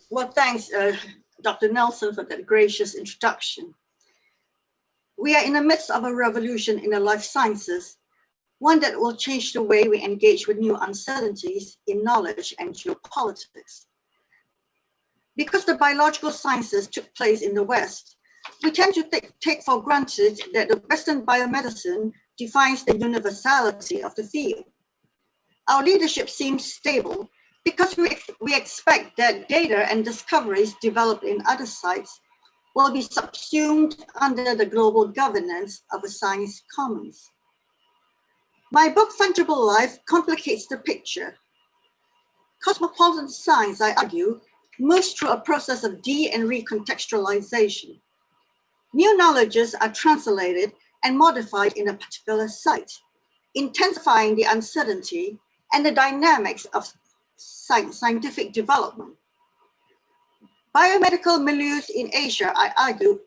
Well, thanks, Dr. Nelson, for that gracious introduction. We are in the midst of a revolution in the life sciences, one that will change the way we engage with new uncertainties in knowledge and geopolitics. Because the biological sciences took place in the West, we tend to take for granted that the Western biomedicine defines the universality of the field. Our leadership seems stable because we expect that data and discoveries developed in other sites will be subsumed under the global governance of a science commons. My book, Fungible Life, complicates the picture. Cosmopolitan science, I argue, moves through a process of de- and recontextualization. New knowledges are translated and modified in a particular site, intensifying the uncertainty and the dynamics of scientific development. Biomedical milieus in Asia, I argue,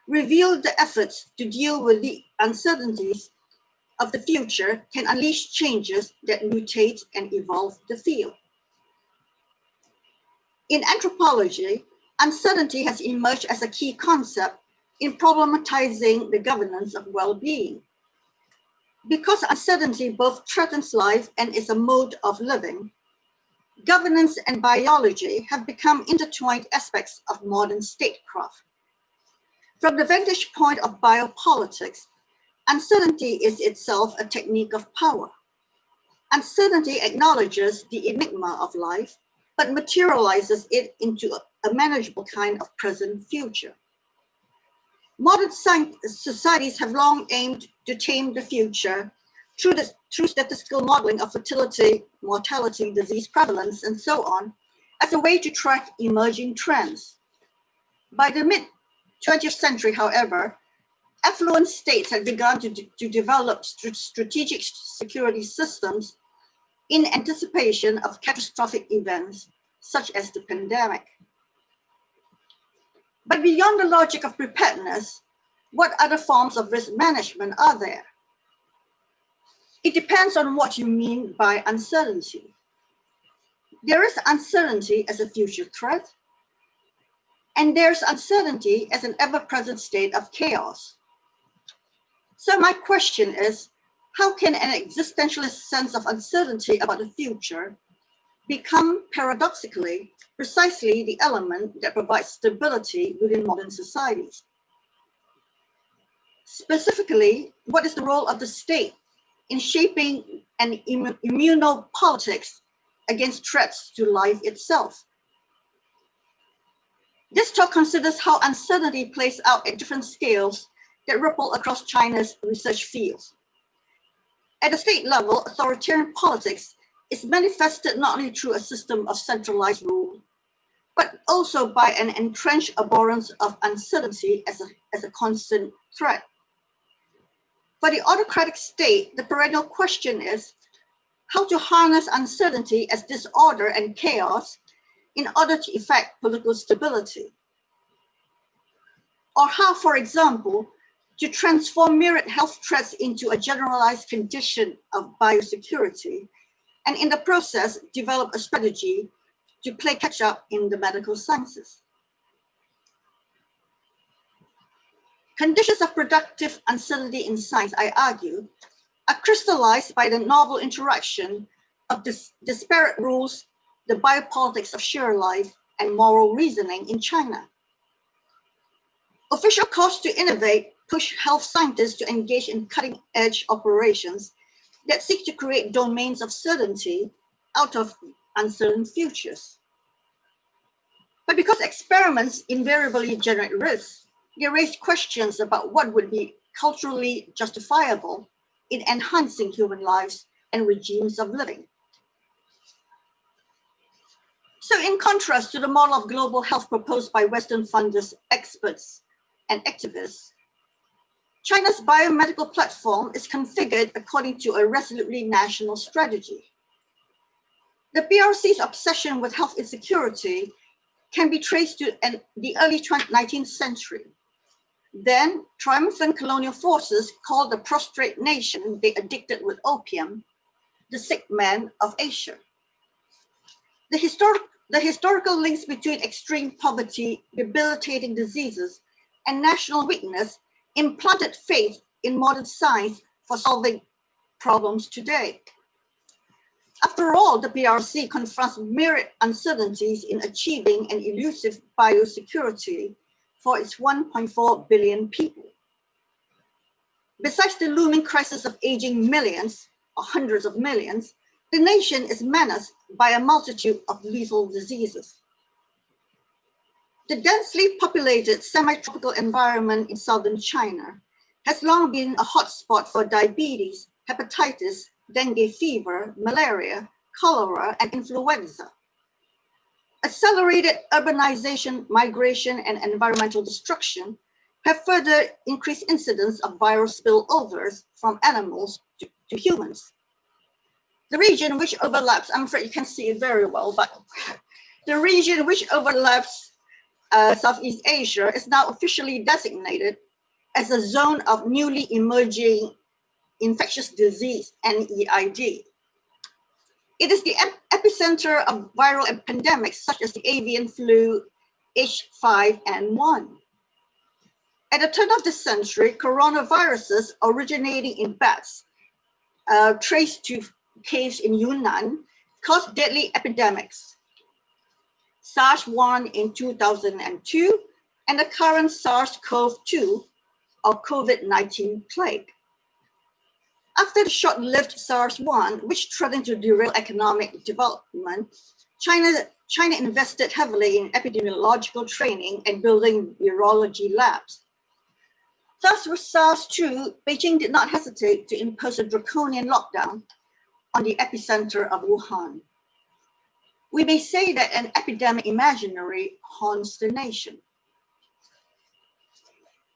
reveal the efforts to deal with the uncertainties of the future can unleash changes that mutate and evolve the field. In anthropology, uncertainty has emerged as a key concept in problematizing the governance of well-being. Because uncertainty both threatens life and is a mode of living, governance and biology have become intertwined aspects of modern statecraft. From the vantage point of biopolitics, uncertainty is itself a technique of power. Uncertainty acknowledges the enigma of life, but materializes it into a manageable kind of present future. Modern societies have long aimed to tame the future through statistical modeling of fertility, mortality, disease prevalence, and so on, as a way to track emerging trends. By the mid-20th century, however, affluent states had begun to develop strategic security systems in anticipation of catastrophic events, such as the pandemic. But beyond the logic of preparedness, what other forms of risk management are there? It depends on what you mean by uncertainty. There is uncertainty as a future threat, and there's uncertainty as an ever-present state of chaos. So my question is, how can an existentialist sense of uncertainty about the future become, paradoxically, precisely the element that provides stability within modern societies? Specifically, what is the role of the state in shaping an immunopolitics against threats to life itself? This talk considers how uncertainty plays out at different scales that ripple across China's research fields. At the state level, authoritarian politics is manifested not only through a system of centralized rule, but also by an entrenched abhorrence of uncertainty as a constant threat. For the autocratic state, the perennial question is how to harness uncertainty as disorder and chaos in order to effect political stability. Or how, for example, to transform myriad health threats into a generalized condition of biosecurity, and in the process, develop a strategy to play catch up in the medical sciences. Conditions of productive uncertainty in science, I argue, are crystallized by the novel interaction of disparate rules, the biopolitics of sheer life, and moral reasoning in China. Official calls to innovate push health scientists to engage in cutting-edge operations that seek to create domains of certainty out of uncertain futures. But because experiments invariably generate risks, they raise questions about what would be culturally justifiable in enhancing human lives and regimes of living. So in contrast to the model of global health proposed by Western funders, experts, and activists, China's biomedical platform is configured according to a resolutely national strategy. The PRC's obsession with health insecurity can be traced to the early 19th century. Then, triumphant colonial forces called the prostrate nation they addicted with opium the sick man of Asia. The The historical links between extreme poverty, debilitating diseases, and national weakness implanted faith in modern science for solving problems today. After all, the PRC confronts myriad uncertainties in achieving an elusive biosecurity for its 1.4 billion people. Besides the looming crisis of aging millions, or hundreds of millions, the nation is menaced by a multitude of lethal diseases. The densely populated semi-tropical environment in southern China has long been a hotspot for diabetes, hepatitis, dengue fever, malaria, cholera, and influenza. Accelerated urbanization, migration, and environmental destruction have further increased incidence of viral spillovers from animals to humans. The region which overlaps, I'm afraid you can't see it very well, but the region which overlaps Southeast Asia is now officially designated as a zone of newly emerging infectious disease, NEID. It is the epicenter of viral pandemics such as the avian flu H5N1. At the turn of the century, coronaviruses originating in bats traced to caves in Yunnan caused deadly epidemics. SARS-1 in 2002 and the current SARS-CoV-2 or COVID-19 plague. After the short-lived SARS-1, which threatened to derail economic development, China invested heavily in epidemiological training and building virology labs. Thus, with SARS-2, Beijing did not hesitate to impose a draconian lockdown on the epicenter of Wuhan. We may say that an epidemic imaginary haunts the nation.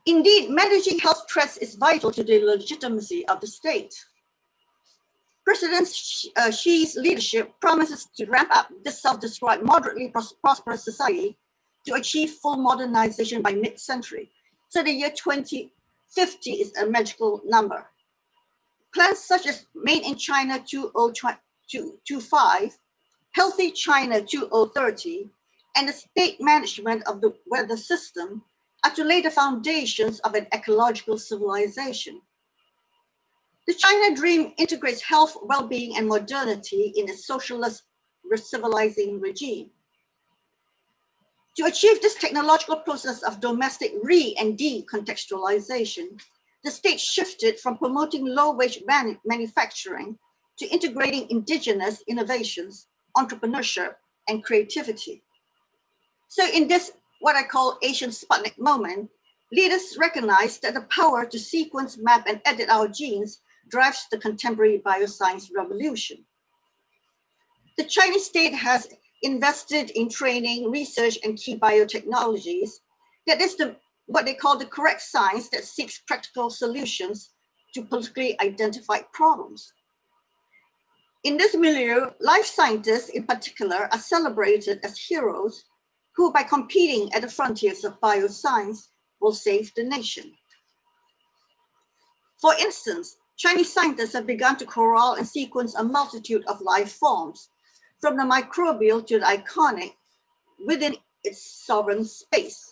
Indeed, managing health threats is vital to the legitimacy of the state. President Xi's leadership promises to ramp up this self-described moderately prosperous society to achieve full modernization by mid-century. So the year 2050 is a magical number. Plans such as Made in China 2025, Healthy China 2030, and the state management of the weather system are to lay the foundations of an ecological civilization. The China Dream integrates health, well-being, and modernity in a socialist civilizing regime. To achieve this technological process of domestic and decontextualization, the state shifted from promoting low-wage manufacturing to integrating indigenous innovations, entrepreneurship, and creativity. So in this, what I call Asian Sputnik moment, leaders recognize that the power to sequence, map, and edit our genes drives the contemporary bioscience revolution. The Chinese state has invested in training, research, and key biotechnologies. That is what they call the correct science that seeks practical solutions to politically identified problems. In this milieu, life scientists in particular are celebrated as heroes who, by competing at the frontiers of bioscience, will save the nation. For instance, Chinese scientists have begun to corral and sequence a multitude of life forms, from the microbial to the iconic, within its sovereign space.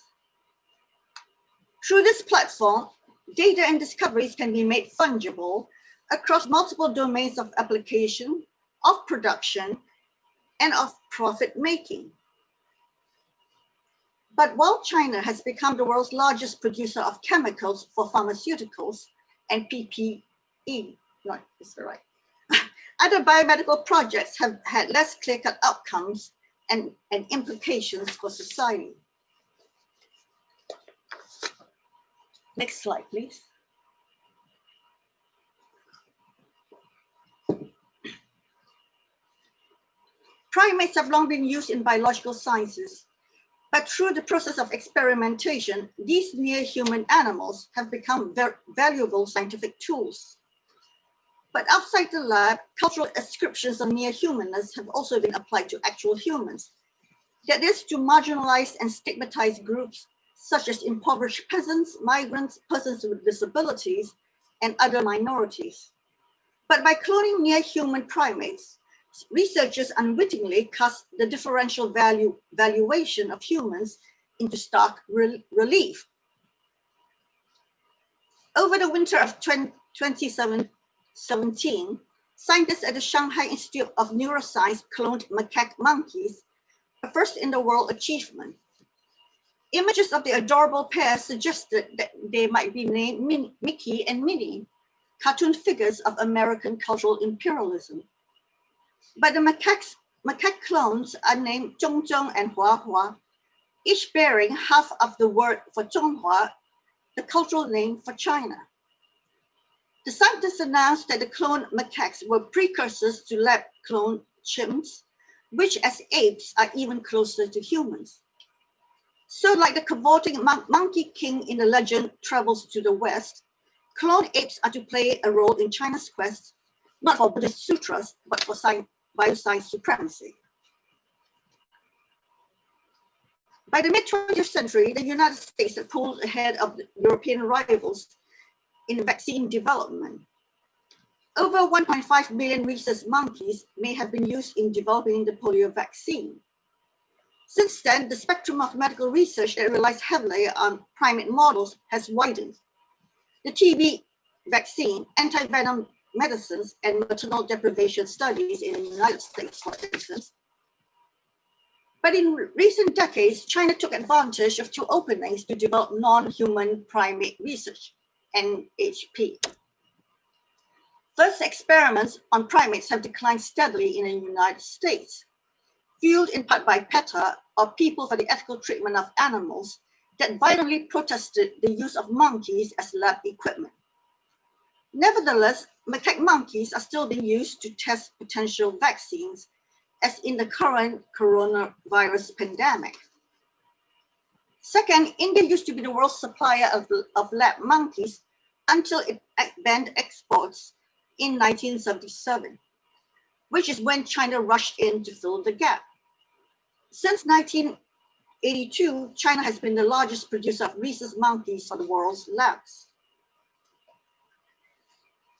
Through this platform, data and discoveries can be made fungible across multiple domains of application, of production, and of profit making. But while China has become the world's largest producer of chemicals for pharmaceuticals and PPE, other biomedical projects have had less clear-cut outcomes and implications for society. Next slide, please. Primates have long been used in biological sciences, but through the process of experimentation, these near-human animals have become valuable scientific tools. But outside the lab, cultural ascriptions of near-humanness have also been applied to actual humans. That is, to marginalized and stigmatized groups such as impoverished peasants, migrants, persons with disabilities, and other minorities. But by cloning near-human primates, researchers unwittingly cast the differential valuation of humans into stark relief. Over the winter of 2017, scientists at the Shanghai Institute of Neuroscience cloned macaque monkeys, a first in the world achievement. Images of the adorable pair suggested that they might be named Mickey and Minnie, cartoon figures of American cultural imperialism. But the macaque clones are named Zhongzhong and Huahua, each bearing half of the word for Zhonghua, the cultural name for China. The scientists announced that the cloned macaques were precursors to lab cloned chimps, which as apes are even closer to humans. So like the cavorting monkey king in the legend travels to the West, cloned apes are to play a role in China's quest, not for Buddhist sutras, but for bioscience supremacy. By the mid-20th century, the United States had pulled ahead of the European rivals in vaccine development. Over 1.5 million rhesus monkeys may have been used in developing the polio vaccine. Since then, the spectrum of medical research that relies heavily on primate models has widened. The TB vaccine, anti-venom medicines, and maternal deprivation studies in the United States, for instance. But in recent decades, China took advantage of two openings to develop non-human primate research, NHP. First experiments on primates have declined steadily in the United States, fueled in part by PETA, or People for the Ethical Treatment of Animals, that violently protested the use of monkeys as lab equipment. Nevertheless, macaque monkeys are still being used to test potential vaccines, as in the current coronavirus pandemic. Second, India used to be the world's supplier of lab monkeys until it banned exports in 1977, which is when China rushed in to fill the gap. Since 1982, China has been the largest producer of rhesus monkeys for the world's labs.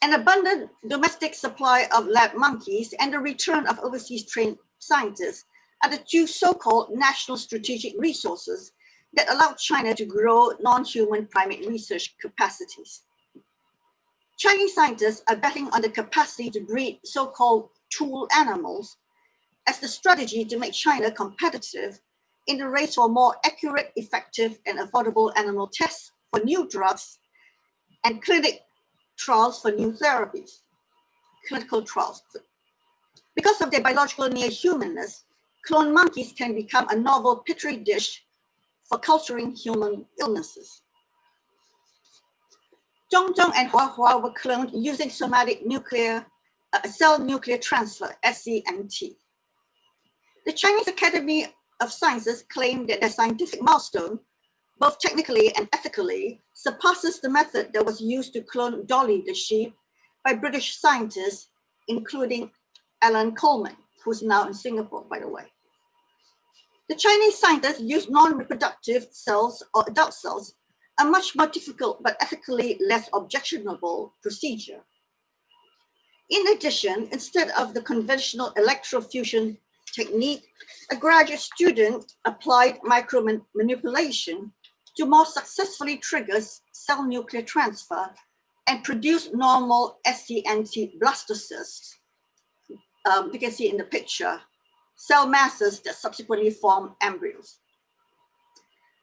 An abundant domestic supply of lab monkeys and the return of overseas trained scientists are the two so-called national strategic resources that allowed China to grow non-human primate research capacities. Chinese scientists are betting on the capacity to breed so-called tool animals as the strategy to make China competitive in the race for more accurate, effective, and affordable animal tests for new drugs and clinical trials for new therapies. Because of their biological near-humanness, cloned monkeys can become a novel petri dish for culturing human illnesses. Zhongzhong and Huahua were cloned using somatic cell nuclear transfer, SCNTT. The Chinese Academy of Sciences claimed that their scientific milestone, both technically and ethically, surpasses the method that was used to clone Dolly-the-Sheep by British scientists, including Alan Coleman, who's now in Singapore, by the way. The Chinese scientists used non-reproductive cells or adult cells, a much more difficult but ethically less objectionable procedure. In addition, instead of the conventional electrofusion technique, a graduate student applied micromanipulation to more successfully trigger cell nuclear transfer and produce normal SCNTT blastocysts. You can see in the picture, cell masses that subsequently form embryos.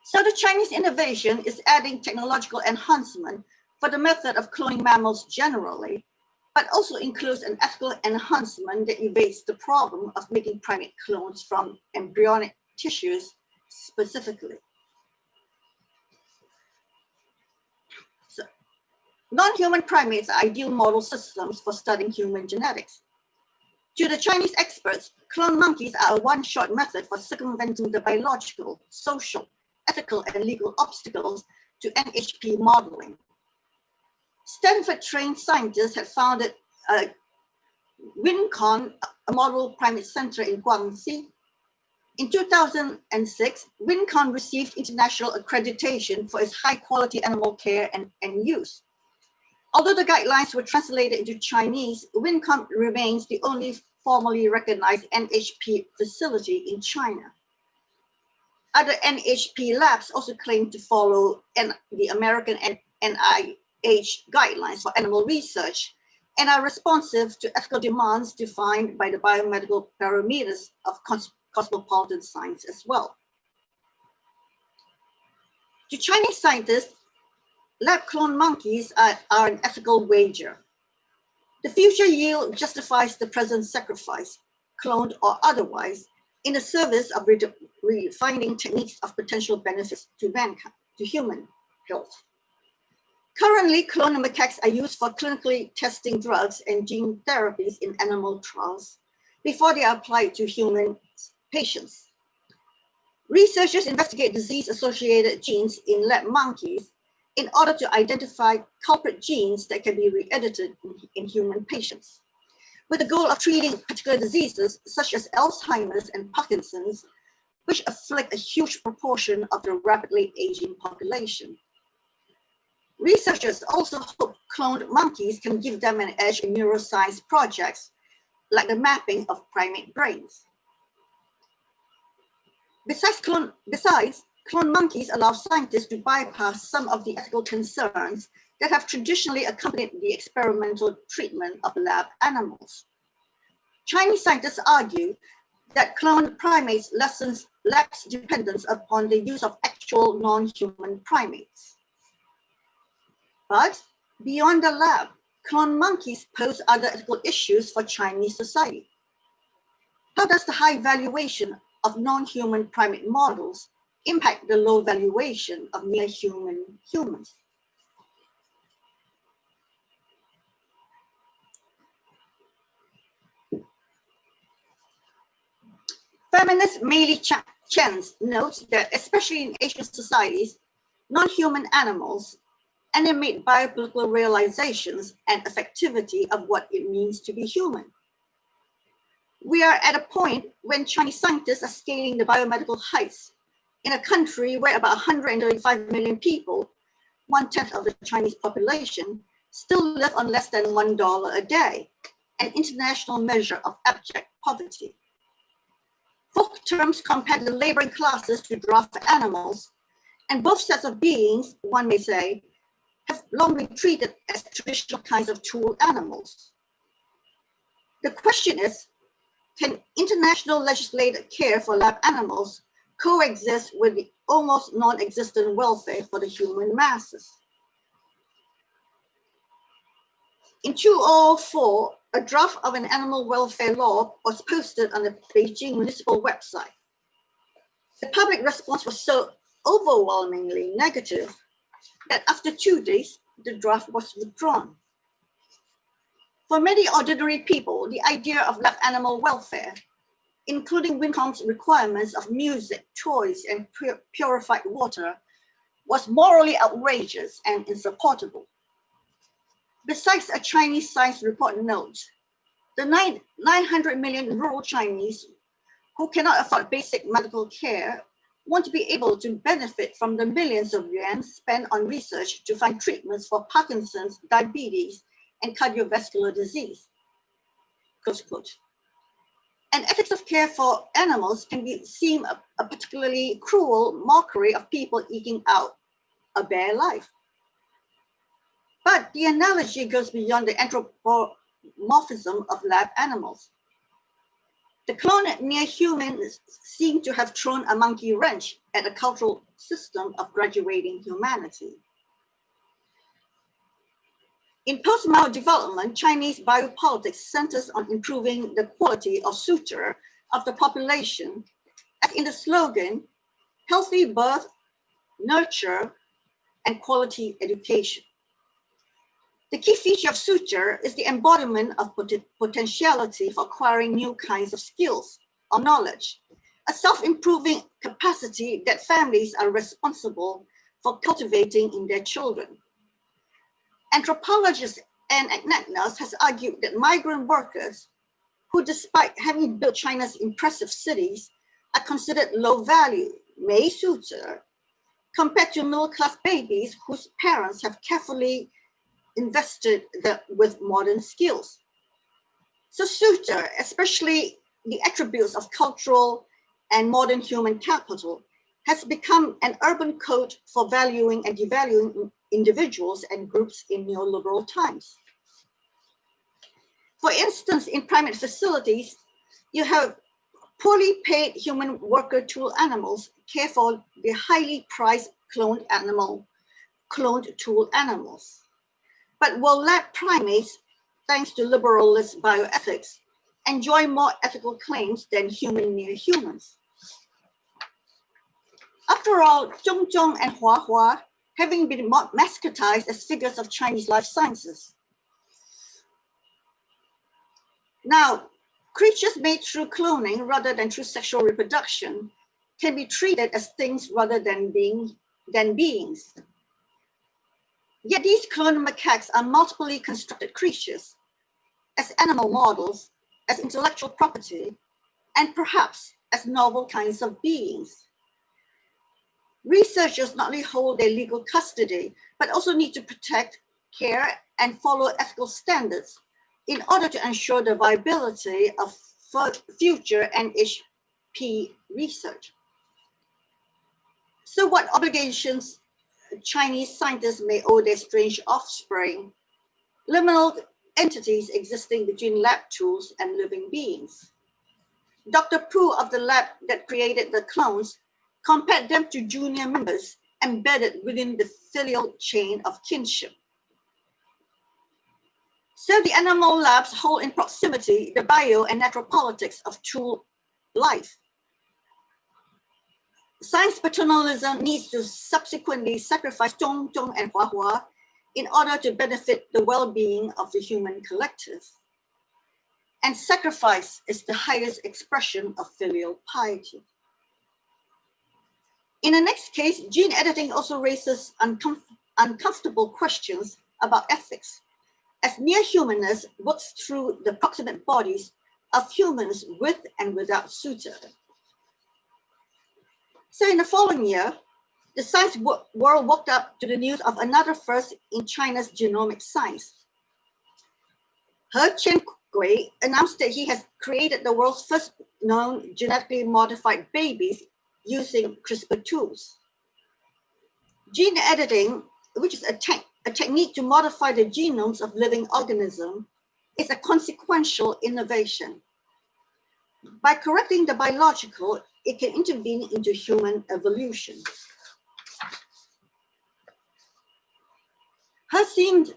So the Chinese innovation is adding technological enhancement for the method of cloning mammals generally, but also includes an ethical enhancement that evades the problem of making primate clones from embryonic tissues specifically. So, non-human primates are ideal model systems for studying human genetics. To the Chinese experts, cloned monkeys are a one-shot method for circumventing the biological, social, ethical, and legal obstacles to NHP modeling. Stanford-trained scientists had founded WinCon, a model primate center in Guangxi. In 2006, WinCon received international accreditation for its high-quality animal care and use. Although the guidelines were translated into Chinese, WinCon remains the only formally recognized NHP facility in China. Other NHP labs also claim to follow the American NIH guidelines for animal research and are responsive to ethical demands defined by the biomedical parameters of cosmopolitan science as well. To Chinese scientists, lab clone monkeys are an ethical wager. The future yield justifies the present sacrifice, cloned or otherwise, in the service of refining techniques of potential benefits to mankind, to human health. Currently, cloned macaques are used for clinically testing drugs and gene therapies in animal trials before they are applied to human patients. Researchers investigate disease-associated genes in lab monkeys in order to identify culprit genes that can be re-edited in human patients, with the goal of treating particular diseases such as Alzheimer's and Parkinson's, which afflict a huge proportion of the rapidly aging population. Researchers also hope cloned monkeys can give them an edge in neuroscience projects, like the mapping of primate brains. Besides, cloned monkeys allow scientists to bypass some of the ethical concerns that have traditionally accompanied the experimental treatment of lab animals. Chinese scientists argue that cloned primates lacks dependence upon the use of actual non-human primates. But beyond the lab, cloned monkeys pose other ethical issues for Chinese society. How does the high valuation of non-human primate models impact the low valuation of near-human humans? Feminist Meili Chance notes that, especially in Asian societies, non-human animals animate biopolitical realizations and affectivity of what it means to be human. We are at a point when Chinese scientists are scaling the biomedical heights in a country where about 135 million people, 1/10 of the Chinese population, still live on less than $1 a day, an international measure of abject poverty. Folk terms compare the laboring classes to draft animals, and both sets of beings, one may say, have long been treated as traditional kinds of tool animals. The question is, can international legislated care for lab animals coexist with the almost non-existent welfare for the human masses? In 2004, a draft of an animal welfare law was posted on the Beijing municipal website. The public response was so overwhelmingly negative that after 2 days, the draft was withdrawn. For many ordinary people, the idea of lab animal welfare, including Wincombe's requirements of music, toys, and purified water, was morally outrageous and insupportable. Besides, a Chinese science report notes, the 900 million rural Chinese who cannot afford basic medical care want to be able to benefit from the millions of yuan spent on research to find treatments for Parkinson's, diabetes, and cardiovascular disease, close quote. And ethics of care for animals can seem a particularly cruel mockery of people eking out a bare life. But the analogy goes beyond the anthropomorphism of lab animals. The cloned near humans seem to have thrown a monkey wrench at the cultural system of graduating humanity. In post-Mao development, Chinese biopolitics centers on improving the quality or suture of the population, as in the slogan, healthy birth, nurture, and quality education. The key feature of suture is the embodiment of potentiality for acquiring new kinds of skills or knowledge, a self-improving capacity that families are responsible for cultivating in their children. Anthropologists and ethnographers has argued that migrant workers, who despite having built China's impressive cities, are considered low value, may suture, compared to middle-class babies whose parents have carefully invested with modern skills. So Suter, especially the attributes of cultural and modern human capital, has become an urban code for valuing and devaluing individuals and groups in neoliberal times. For instance, in primate facilities, you have poorly paid human worker tool animals care for the highly priced cloned tool animals. But will lab primates, thanks to liberalist bioethics, enjoy more ethical claims than human near humans? After all, Zhong and Hua, having been mascotized as figures of Chinese life sciences. Now, creatures made through cloning rather than through sexual reproduction can be treated as things rather than beings. Yet these cloned macaques are multiply constructed creatures, as animal models, as intellectual property, and perhaps as novel kinds of beings. Researchers not only hold their legal custody, but also need to protect, care, and follow ethical standards in order to ensure the viability of future NHP research. So what obligations Chinese scientists may owe their strange offspring, liminal entities existing between lab tools and living beings? Dr. Pu of the lab that created the clones compared them to junior members embedded within the filial chain of kinship. So the animal labs hold in proximity the bio and natural politics of tool life. Science paternalism needs to subsequently sacrifice Zhong and Hua in order to benefit the well-being of the human collective. And sacrifice is the highest expression of filial piety. In the next case, gene editing also raises uncomfortable questions about ethics, as near-humanness works through the proximate bodies of humans with and without Suter. So in the following year, the science world woke up to the news of another first in China's genomic science. He Qiangui announced that he has created the world's first known genetically modified babies using CRISPR tools. Gene editing, which is a technique to modify the genomes of living organisms, is a consequential innovation. By correcting the biological, it can intervene into human evolution. He seems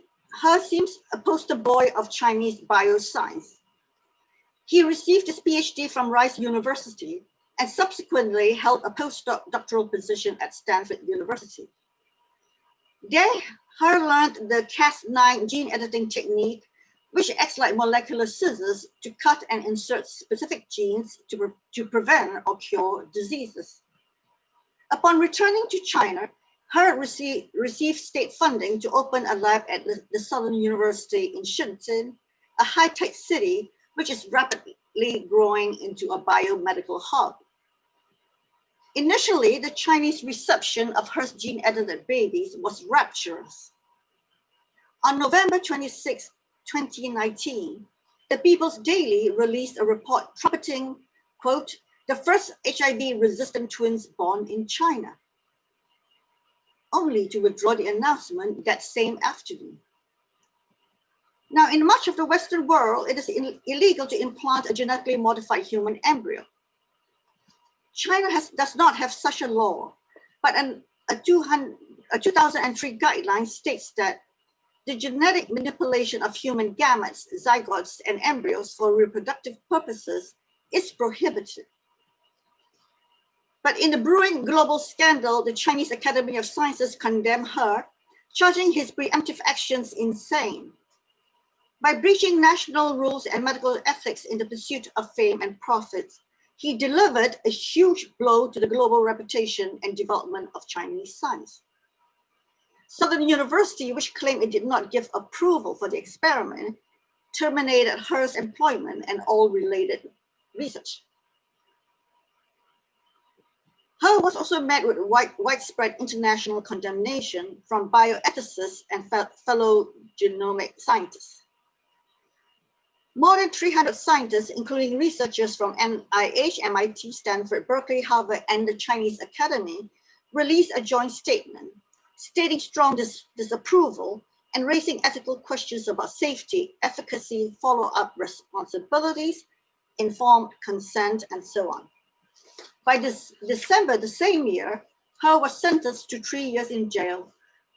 a poster boy of Chinese bioscience. He received his PhD from Rice University and subsequently held a postdoctoral position at Stanford University. There, he learned the Cas9 gene editing technique, which acts like molecular scissors to cut and insert specific genes to prevent or cure diseases. Upon returning to China, he received state funding to open a lab at the Southern University in Shenzhen, a high-tech city which is rapidly growing into a biomedical hub. Initially, the Chinese reception of Hearst gene-edited babies was rapturous. On November 26, 2019, the People's Daily released a report trumpeting, quote, the first HIV-resistant twins born in China, only to withdraw the announcement that same afternoon. Now, in much of the Western world, it is illegal to implant a genetically modified human embryo. China does not have such a law, but a 2003 guideline states that the genetic manipulation of human gametes, zygotes, and embryos for reproductive purposes is prohibited. But in the brewing global scandal, the Chinese Academy of Sciences condemned her, charging his preemptive actions insane. By breaching national rules and medical ethics in the pursuit of fame and profits, he delivered a huge blow to the global reputation and development of Chinese science. Southern University, which claimed it did not give approval for the experiment, terminated Hearst's employment and all related research. He was also met with widespread international condemnation from bioethicists and fellow genomic scientists. More than 300 scientists, including researchers from NIH, MIT, Stanford, Berkeley, Harvard, and the Chinese Academy, released a joint statement stating strong disapproval and raising ethical questions about safety, efficacy, follow-up responsibilities, informed consent, and so on. By December the same year, He was sentenced to 3 years in jail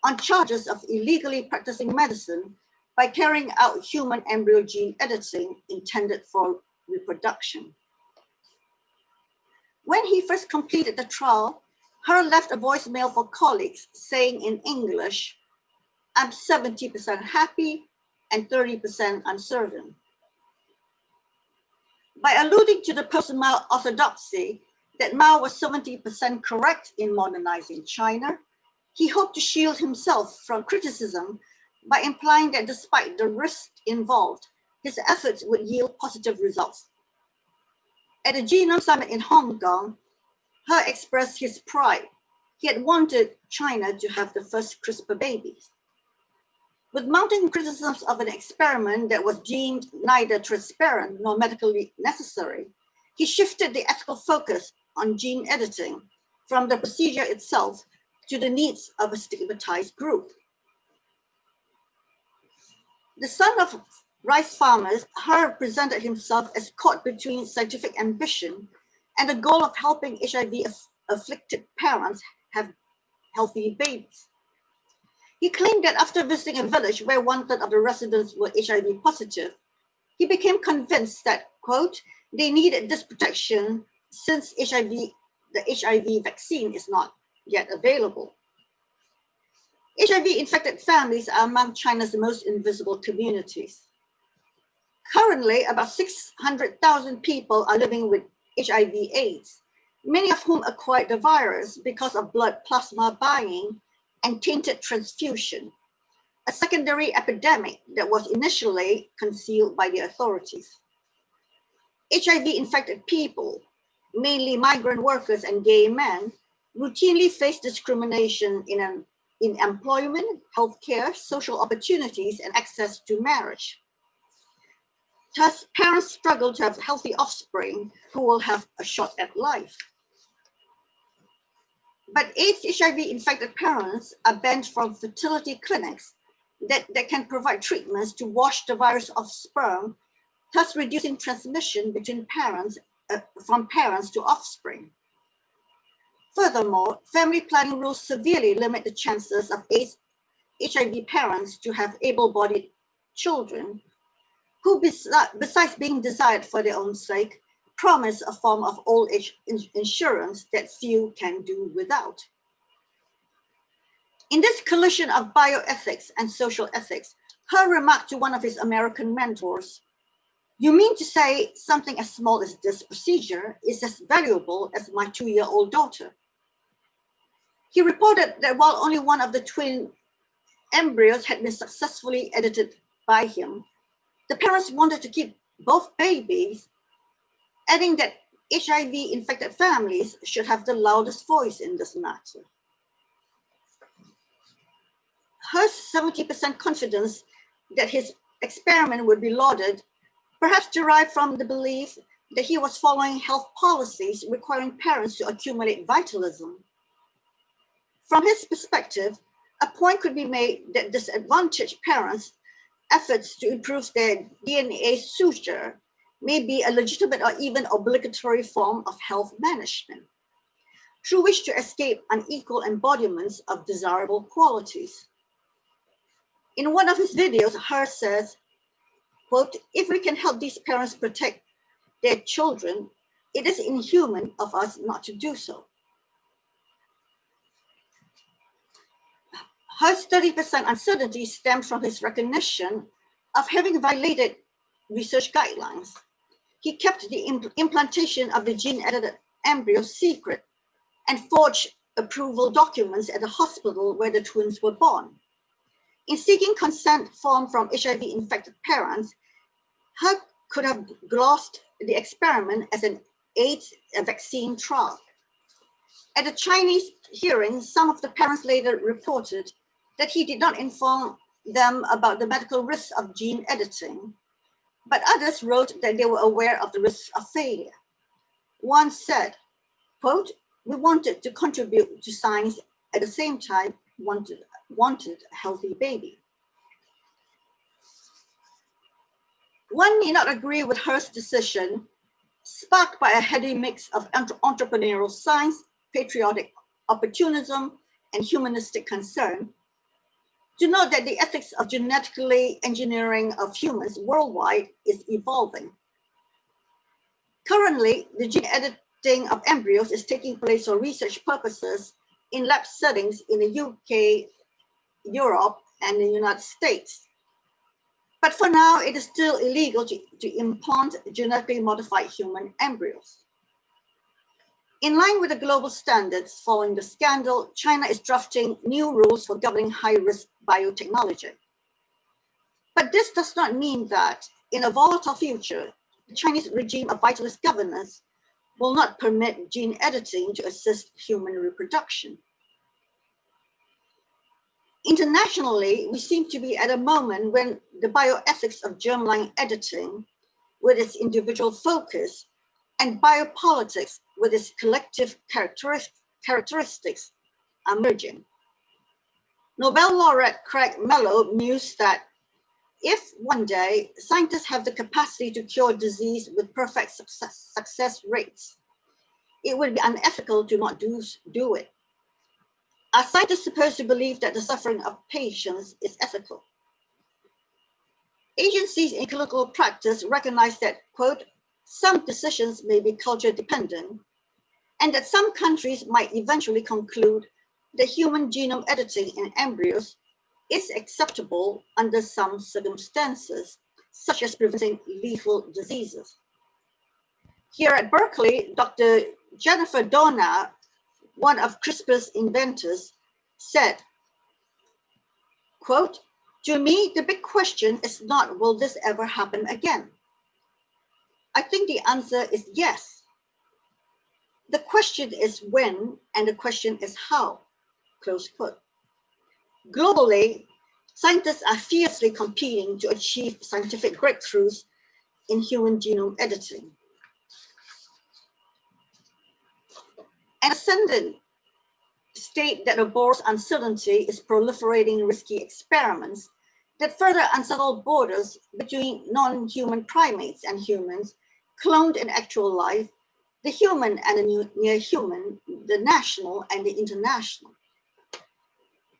on charges of illegally practicing medicine by carrying out human embryo gene editing intended for reproduction. When he first completed the trial, He left a voicemail for colleagues saying in English, "I'm 70% happy and 30% uncertain." By alluding to the post-Mao orthodoxy that Mao was 70% correct in modernizing China, he hoped to shield himself from criticism by implying that despite the risk involved, his efforts would yield positive results. At the Genome Summit in Hong Kong, He expressed his pride. He had wanted China to have the first CRISPR babies. With mounting criticisms of an experiment that was deemed neither transparent nor medically necessary, he shifted the ethical focus on gene editing from the procedure itself to the needs of a stigmatized group. The son of rice farmers, He presented himself as caught between scientific ambition and the goal of helping HIV-afflicted parents have healthy babies. He claimed that after visiting a village where 1/3 of the residents were HIV positive, he became convinced that, quote, they needed this protection since the HIV vaccine is not yet available. HIV-infected families are among China's most invisible communities. Currently, about 600,000 people are living with HIV/AIDS, many of whom acquired the virus because of blood plasma buying and tainted transfusion, a secondary epidemic that was initially concealed by the authorities. HIV-infected people, mainly migrant workers and gay men, routinely face discrimination in employment, healthcare, social opportunities, and access to marriage. Thus, parents struggle to have healthy offspring who will have a shot at life. But HIV-infected parents are banned from fertility clinics that can provide treatments to wash the virus off sperm, thus reducing transmission between parents, from parents to offspring. Furthermore, family planning rules severely limit the chances of HIV parents to have able-bodied children who, besides being desired for their own sake, promise a form of old age insurance that few can do without. In this collision of bioethics and social ethics, He remarked to one of his American mentors, "You mean to say something as small as this procedure is as valuable as my 2-year-old daughter?" He reported that while only one of the twin embryos had been successfully edited by him, the parents wanted to keep both babies, adding that HIV-infected families should have the loudest voice in this matter. He's 70% confidence that his experiment would be lauded, perhaps derived from the belief that he was following health policies requiring parents to accumulate vitalism. From his perspective, a point could be made that disadvantaged parents' efforts to improve their DNA suture may be a legitimate or even obligatory form of health management, through which to escape unequal embodiments of desirable qualities. In one of his videos, He says, quote, "If we can help these parents protect their children, it is inhuman of us not to do so." He's 30% uncertainty stemmed from his recognition of having violated research guidelines. He kept the implantation of the gene-edited embryo secret and forged approval documents at the hospital where the twins were born. In seeking consent form from HIV-infected parents, He could have glossed the experiment as an AIDS vaccine trial. At the Chinese hearing, some of the parents later reported that he did not inform them about the medical risks of gene editing, but others wrote that they were aware of the risks of failure. One said, quote, "We wanted to contribute to science, at the same time wanted a healthy baby." One may not agree with Hearst's decision, sparked by a heady mix of entrepreneurial science, patriotic opportunism, and humanistic concern, to note that the ethics of genetically engineering of humans worldwide is evolving. Currently, the gene editing of embryos is taking place for research purposes in lab settings in the UK, Europe, and the United States. But for now, it is still illegal to implant genetically modified human embryos. In line with the global standards following the scandal, China is drafting new rules for governing high-risk biotechnology. But this does not mean that in a volatile future, the Chinese regime of vitalist governance will not permit gene editing to assist human reproduction. Internationally, we seem to be at a moment when the bioethics of germline editing, with its individual focus, and biopolitics, with its collective characteristics, are merging. Nobel laureate Craig Mello mused that if one day scientists have the capacity to cure disease with perfect success rates, it would be unethical to not do it. Are scientists supposed to believe that the suffering of patients is ethical? Agencies in clinical practice recognize that, quote, "some decisions may be culture dependent," and that some countries might eventually conclude that human genome editing in embryos is acceptable under some circumstances, such as preventing lethal diseases. Here at Berkeley, Dr. Jennifer Doudna, one of CRISPR's inventors, said, quote, "To me, the big question is not, will this ever happen again? I think the answer is yes. The question is when, and the question is how," close quote. Globally, scientists are fiercely competing to achieve scientific breakthroughs in human genome editing. An ascendant state that abhors uncertainty is proliferating risky experiments that further unsettle borders between non-human primates and humans, cloned in actual life, the human and the near human, the national and the international.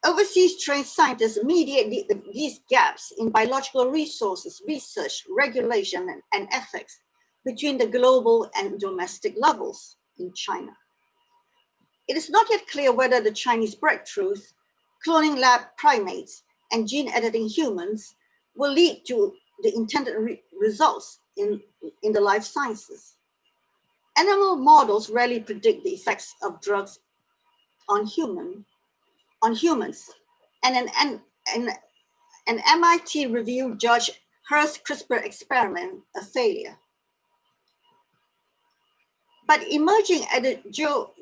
Overseas trained scientists mediate these gaps in biological resources, research, regulation, and ethics between the global and domestic levels in China. It is not yet clear whether the Chinese breakthroughs, cloning lab primates and gene editing humans, will lead to the intended results in the life sciences. Animal models rarely predict the effects of drugs on humans, and an MIT review judged Hearst's CRISPR experiment a failure. But emerging at the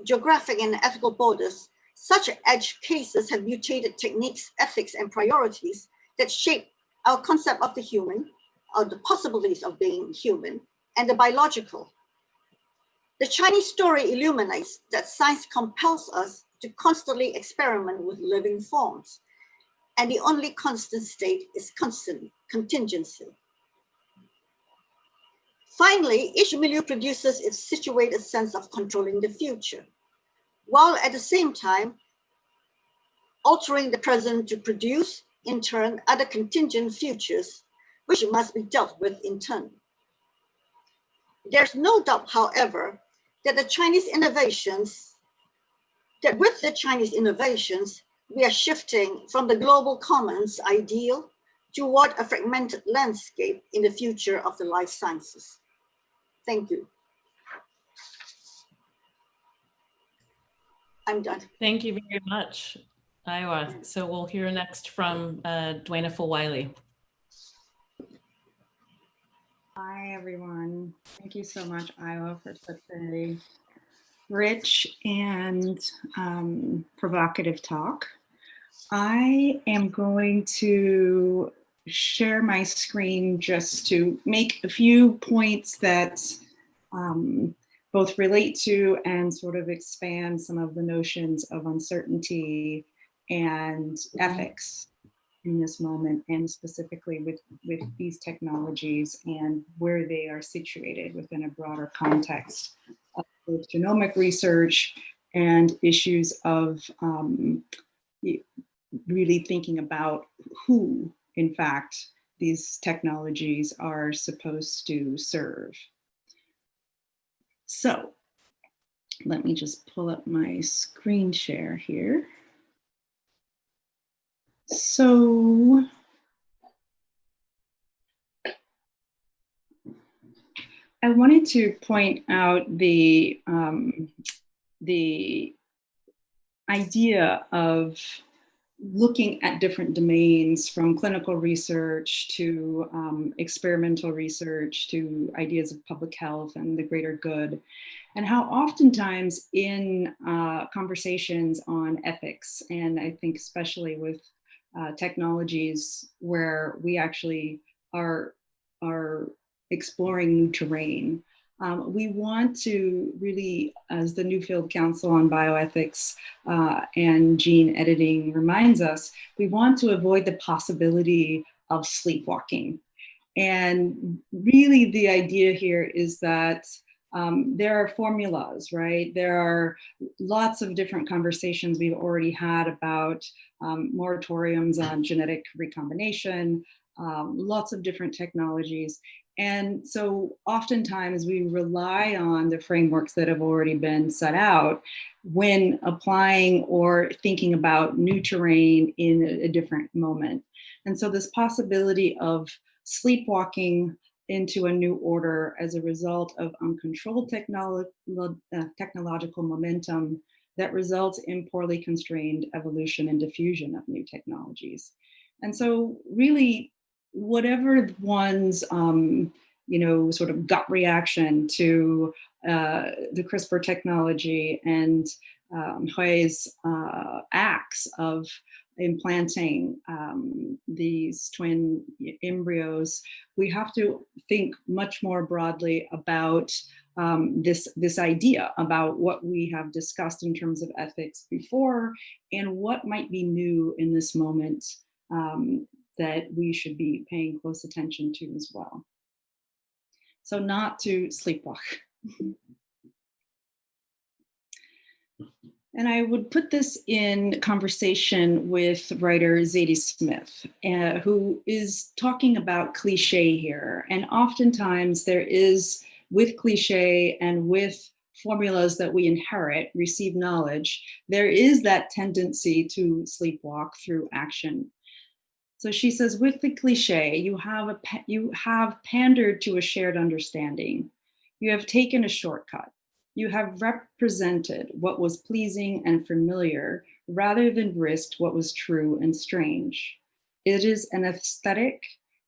geographic and ethical borders, such edge cases have mutated techniques, ethics, and priorities that shape our concept of the human, or the possibilities of being human, and the biological. The Chinese story illuminates that science compels us to constantly experiment with living forms, and the only constant state is contingency. Finally, each milieu produces its situated sense of controlling the future, while at the same time altering the present to produce, in turn, other contingent futures, which must be dealt with in turn. There's no doubt, however, that with the Chinese innovations, we are shifting from the global commons ideal toward a fragmented landscape in the future of the life sciences. Thank you. I'm done. Thank you very much, Aihwa. So we'll hear next from Duana Fullwiley. Hi, everyone. Thank you so much, Aihwa, for such a rich and provocative talk. I am going to share my screen just to make a few points that both relate to and sort of expand some of the notions of uncertainty and ethics in this moment, and specifically with these technologies and where they are situated within a broader context of both genomic research and issues of really thinking about who, in fact, these technologies are supposed to serve. So let me just pull up my screen share here. So I wanted to point out the idea of looking at different domains, from clinical research to experimental research to ideas of public health and the greater good, and how oftentimes in conversations on ethics, and I think especially with technologies where we actually are exploring new terrain, we want to really, as the Newfield Council on Bioethics and Gene Editing reminds us, we want to avoid the possibility of sleepwalking. And really the idea here is that there are formulas, right? There are lots of different conversations we've already had about moratoriums on genetic recombination, lots of different technologies. And so oftentimes we rely on the frameworks that have already been set out when applying or thinking about new terrain in a different moment. And so this possibility of sleepwalking into a new order as a result of uncontrolled technological momentum that results in poorly constrained evolution and diffusion of new technologies. And so really, whatever one's sort of gut reaction to the CRISPR technology and Hui's acts of implanting these twin embryos, we have to think much more broadly about this idea about what we have discussed in terms of ethics before and what might be new in this moment that we should be paying close attention to as well. So not to sleepwalk. And I would put this in conversation with writer Zadie Smith, who is talking about cliche here. And oftentimes there is, with cliche and with formulas that we inherit, receive knowledge, there is that tendency to sleepwalk through action. So she says, with the cliche, you have pandered to a shared understanding. You have taken a shortcut. You have represented what was pleasing and familiar rather than risked what was true and strange. It is an aesthetic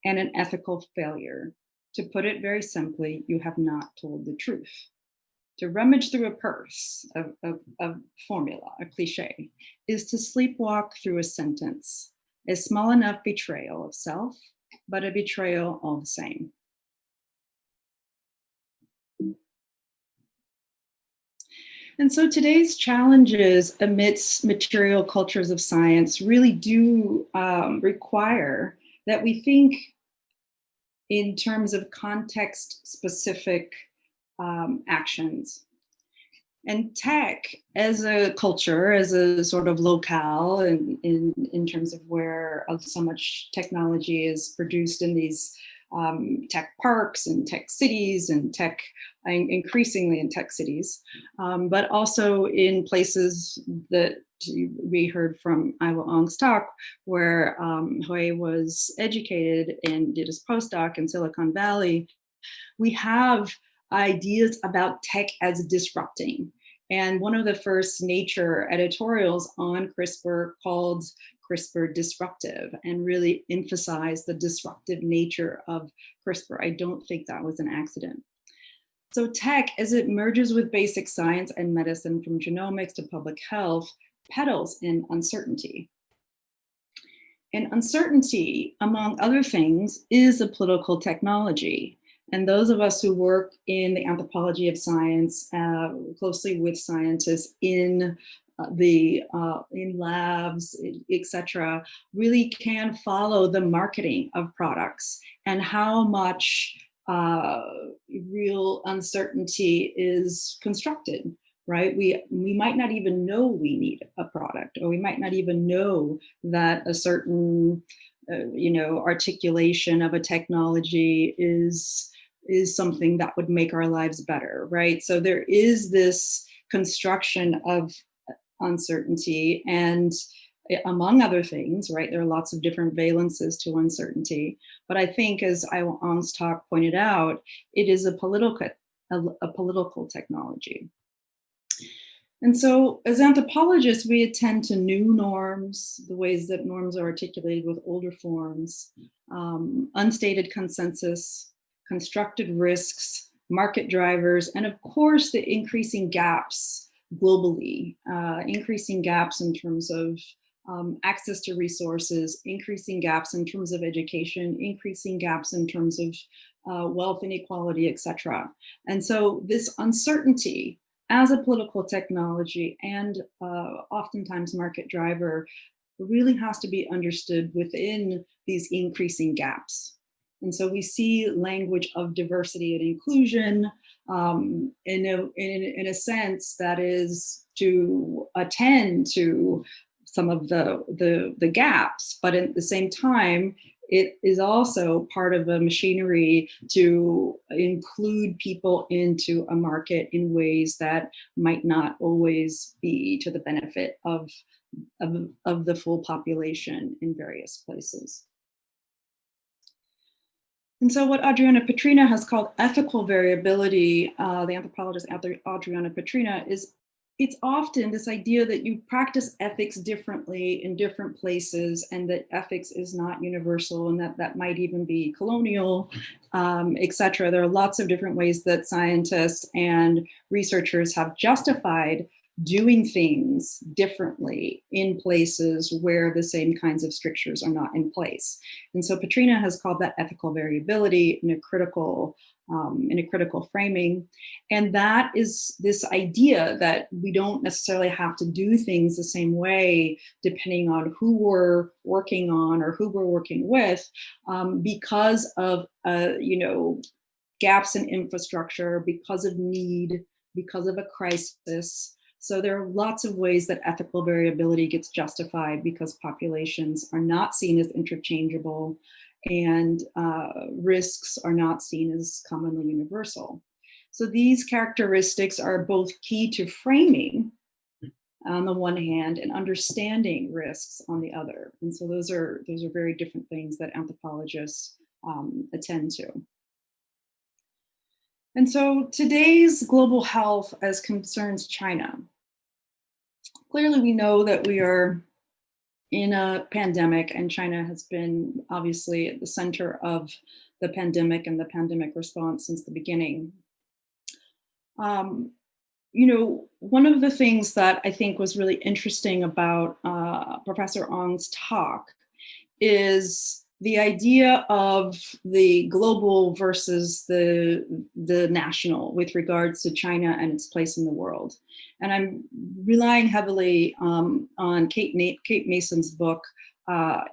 and an ethical failure. To put it very simply, you have not told the truth. To rummage through a purse of formula, a cliche, is to sleepwalk through a sentence. A small enough betrayal of self, but a betrayal all the same. And so today's challenges amidst material cultures of science really do require that we think in terms of context-specific actions. And tech as a culture, as a sort of locale, and in terms of where so much technology is produced in these tech parks and tech cities and tech, increasingly in tech cities, but also in places that we heard from Aihwa Ong's talk, where Hui was educated and did his postdoc in Silicon Valley. We have ideas about tech as disrupting. And one of the first Nature editorials on CRISPR called CRISPR disruptive and really emphasized the disruptive nature of CRISPR. I don't think that was an accident. So tech, as it merges with basic science and medicine from genomics to public health, peddles in uncertainty. And uncertainty, among other things, is a political technology. And those of us who work in the anthropology of science, closely with scientists in labs, etc., really can follow the marketing of products and how much real uncertainty is constructed. Right? We might not even know we need a product, or we might not even know that a certain, articulation of a technology is something that would make our lives better, right? So there is this construction of uncertainty, and among other things, right, there are lots of different valences to uncertainty. But I think, as Aihwa Ong's talk pointed out, it is a political technology. And so as anthropologists, we attend to new norms, the ways that norms are articulated with older forms, unstated consensus, constructed risks, market drivers, and of course, the increasing gaps globally, increasing gaps in terms of access to resources, increasing gaps in terms of education, increasing gaps in terms of wealth inequality, etc. And so this uncertainty as a political technology and oftentimes market driver really has to be understood within these increasing gaps. And so we see language of diversity and inclusion in a sense that is to attend to some of the gaps, but at the same time, it is also part of a machinery to include people into a market in ways that might not always be to the benefit of the full population in various places. And so what Adriana Petrina has called ethical variability, the anthropologist Adriana Petrina, is it's often this idea that you practice ethics differently in different places, and that ethics is not universal, and that might even be colonial, etc. There are lots of different ways that scientists and researchers have justified doing things differently in places where the same kinds of strictures are not in place. And so Petrina has called that ethical variability in a critical framing. And that is this idea that we don't necessarily have to do things the same way depending on who we're working on or who we're working with, because of gaps in infrastructure, because of need, because of a crisis. So there are lots of ways that ethical variability gets justified because populations are not seen as interchangeable, and risks are not seen as commonly universal. So these characteristics are both key to framing on the one hand and understanding risks on the other. And so those are very different things that anthropologists attend to. And so today's global health as concerns China. Clearly we know that we are in a pandemic, and China has been obviously at the center of the pandemic and the pandemic response since the beginning. One of the things that I think was really interesting about Professor Ong's talk is the idea of the global versus the national with regards to China and its place in the world. And I'm relying heavily on Kate Mason's book,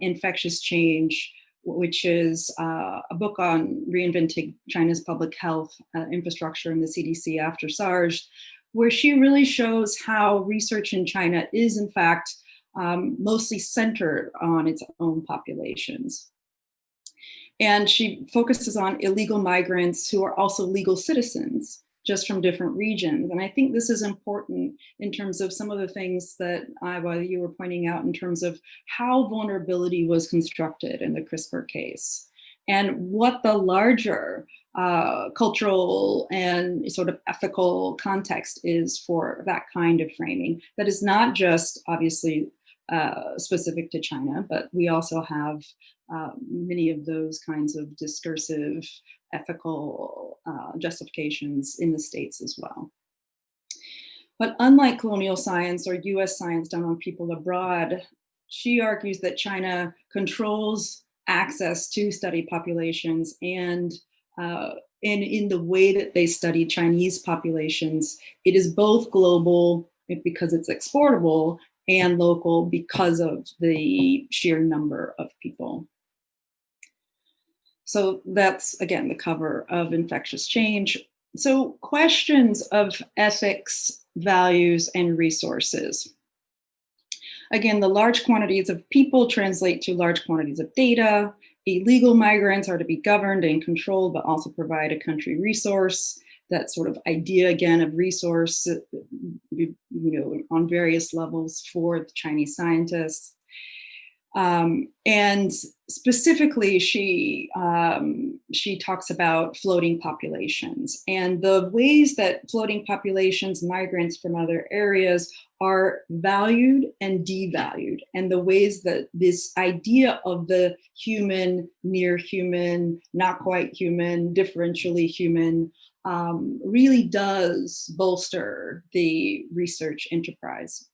Infectious Change, which is a book on reinventing China's public health infrastructure in the CDC after SARS, where she really shows how research in China is in fact mostly centered on its own populations. And she focuses on illegal migrants who are also legal citizens, just from different regions. And I think this is important in terms of some of the things that Aihwa, you were pointing out in terms of how vulnerability was constructed in the CRISPR case, and what the larger cultural and sort of ethical context is for that kind of framing that is not just obviously specific to China, but we also have many of those kinds of discursive ethical justifications in the States as well. But unlike colonial science or US science done on people abroad, she argues that China controls access to study populations, and in the way that they study Chinese populations, it is both global because it's exportable and local because of the sheer number of people. So that's, again, the cover of Infectious Change. So questions of ethics, values, and resources. Again, the large quantities of people translate to large quantities of data. Illegal migrants are to be governed and controlled, but also provide a country resource. That sort of idea, again, of resource, on various levels for the Chinese scientists. And specifically, she talks about floating populations and the ways that floating populations, migrants from other areas, are valued and devalued, and the ways that this idea of the human, near human, not quite human, differentially human, really does bolster the research enterprise.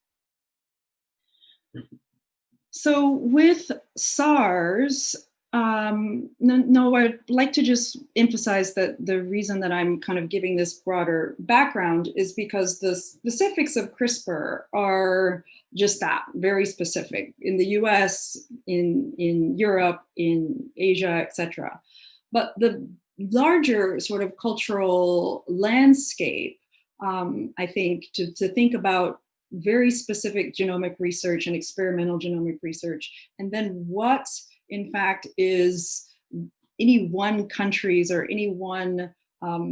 So with SARS, I'd like to just emphasize that the reason that I'm kind of giving this broader background is because the specifics of CRISPR are just that, very specific in the US, in Europe, in Asia, etc. But the larger sort of cultural landscape, I think, to think about very specific genomic research and experimental genomic research, and then what, in fact, is any one country's or any one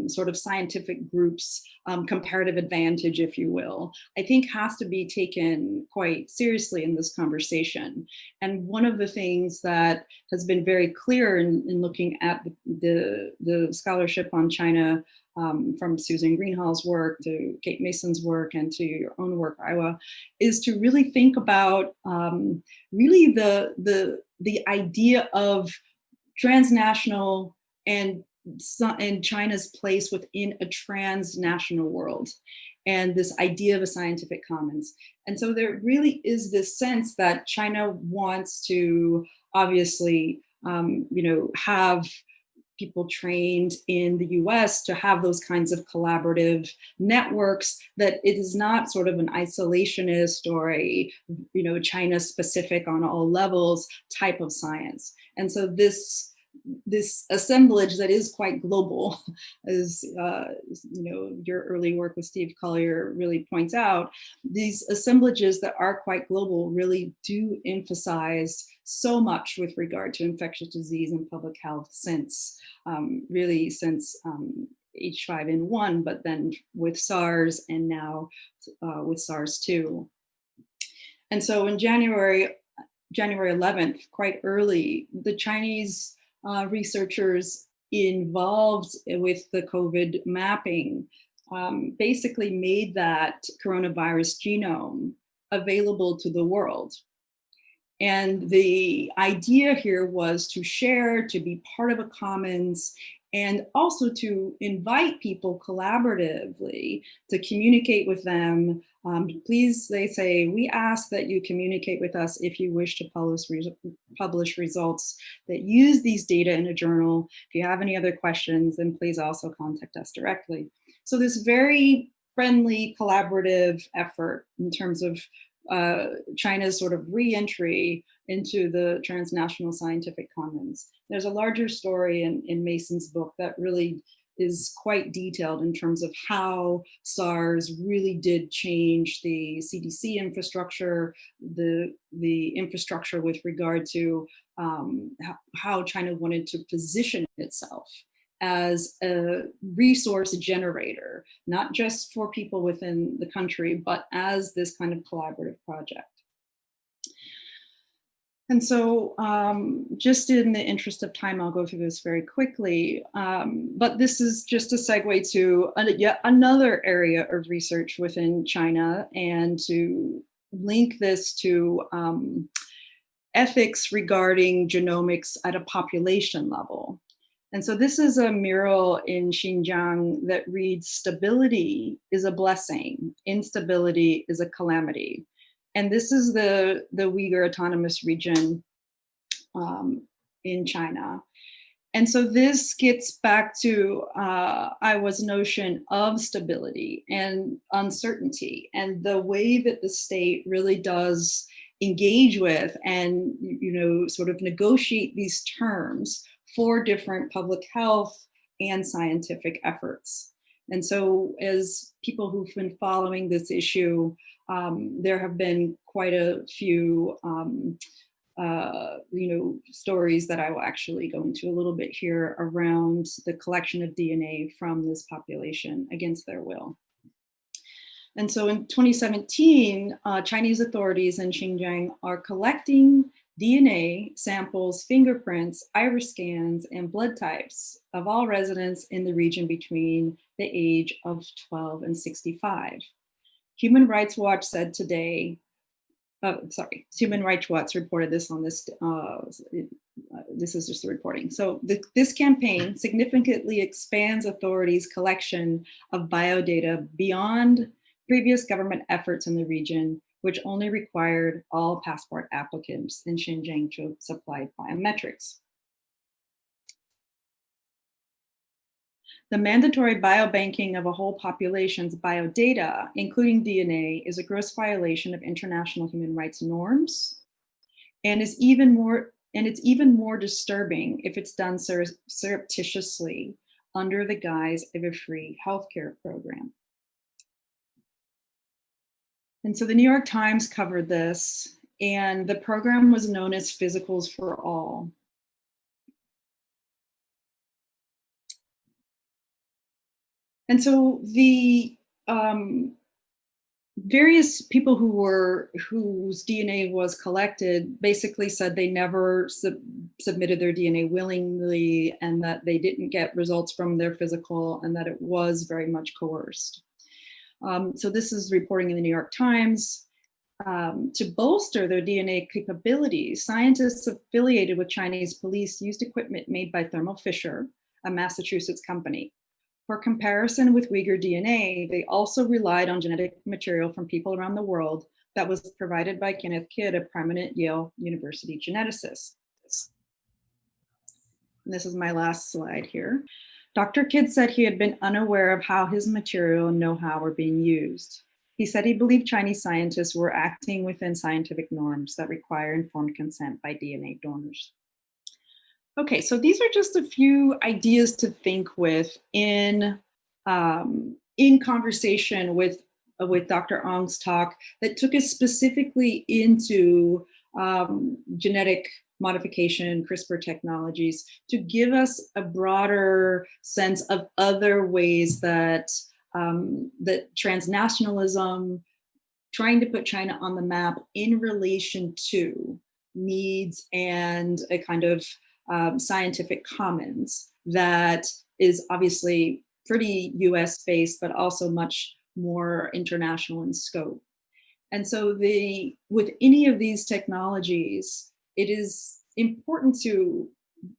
sort of scientific group's comparative advantage, if you will, I think has to be taken quite seriously in this conversation. And one of the things that has been very clear in looking at the scholarship on China, from Susan Greenhall's work to Kate Mason's work and to your own work, Aihwa, is to really think about really the idea of transnational and China's place within a transnational world, and this idea of a scientific commons. And so there really is this sense that China wants to obviously, have people trained in the US to have those kinds of collaborative networks, that it is not sort of an isolationist or a, China specific on all levels type of science. And so this assemblage that is quite global, as your early work with Steve Collier really points out, these assemblages that are quite global really do emphasize so much with regard to infectious disease and public health since H5N1, but then with SARS and now with SARS-2. And so in January 11th, quite early, the Chinese researchers involved with the COVID mapping basically made that coronavirus genome available to the world. And the idea here was to share, to be part of a commons, and also to invite people collaboratively to communicate with them. Please, they say, we ask that you communicate with us if you wish to publish results that use these data in a journal. If you have any other questions, then please also contact us directly. So this very friendly, collaborative effort in terms of China's sort of re-entry into the transnational scientific commons. There's a larger story in Mason's book that really is quite detailed in terms of how SARS really did change the CDC infrastructure, the infrastructure with regard to how China wanted to position itself as a resource generator, not just for people within the country, but as this kind of collaborative project. And so just in the interest of time, I'll go through this very quickly, but this is just a segue to yet another area of research within China, and to link this to ethics regarding genomics at a population level. And so this is a mural in Xinjiang that reads, "Stability is a blessing, instability is a calamity." And this is the Uyghur Autonomous Region in China. And so this gets back to Aihwa's notion of stability and uncertainty, and the way that the state really does engage with and, you know, sort of negotiate these terms for different public health and scientific efforts. And so as people who've been following this issue, there have been quite a few you know, stories that I will actually go into a little bit here around the collection of DNA from this population against their will. And so in 2017, Chinese authorities in Xinjiang are collecting DNA samples, fingerprints, iris scans, and blood types of all residents in the region between the age of 12 and 65. Human Rights Watch said today, Human Rights Watch reported this on this, this is just the reporting. So this campaign significantly expands authorities' collection of biodata beyond previous government efforts in the region, which only required all passport applicants in Xinjiang to supply biometrics. The mandatory biobanking of a whole population's biodata, including DNA, is a gross violation of international human rights norms, and it's even more disturbing if it's done surreptitiously under the guise of a free healthcare program. And so the New York Times covered this, and the program was known as Physicals for All. And so the various people whose DNA was collected basically said they never submitted their DNA willingly, and that they didn't get results from their physical, and that it was very much coerced. So this is reporting in the New York Times. To bolster their DNA capabilities, scientists affiliated with Chinese police used equipment made by Thermo Fisher, a Massachusetts company. For comparison with Uyghur DNA, they also relied on genetic material from people around the world that was provided by Kenneth Kidd, a prominent Yale University geneticist. And this is my last slide here. Dr. Kidd said he had been unaware of how his material and know-how were being used. He said he believed Chinese scientists were acting within scientific norms that require informed consent by DNA donors. Okay, so these are just a few ideas to think with in conversation with Dr. Ong's talk that took us specifically into genetic modification, CRISPR technologies, to give us a broader sense of other ways that that transnationalism, trying to put China on the map in relation to needs and a kind of scientific commons that is obviously pretty US based, but also much more international in scope. And so with any of these technologies, it is important to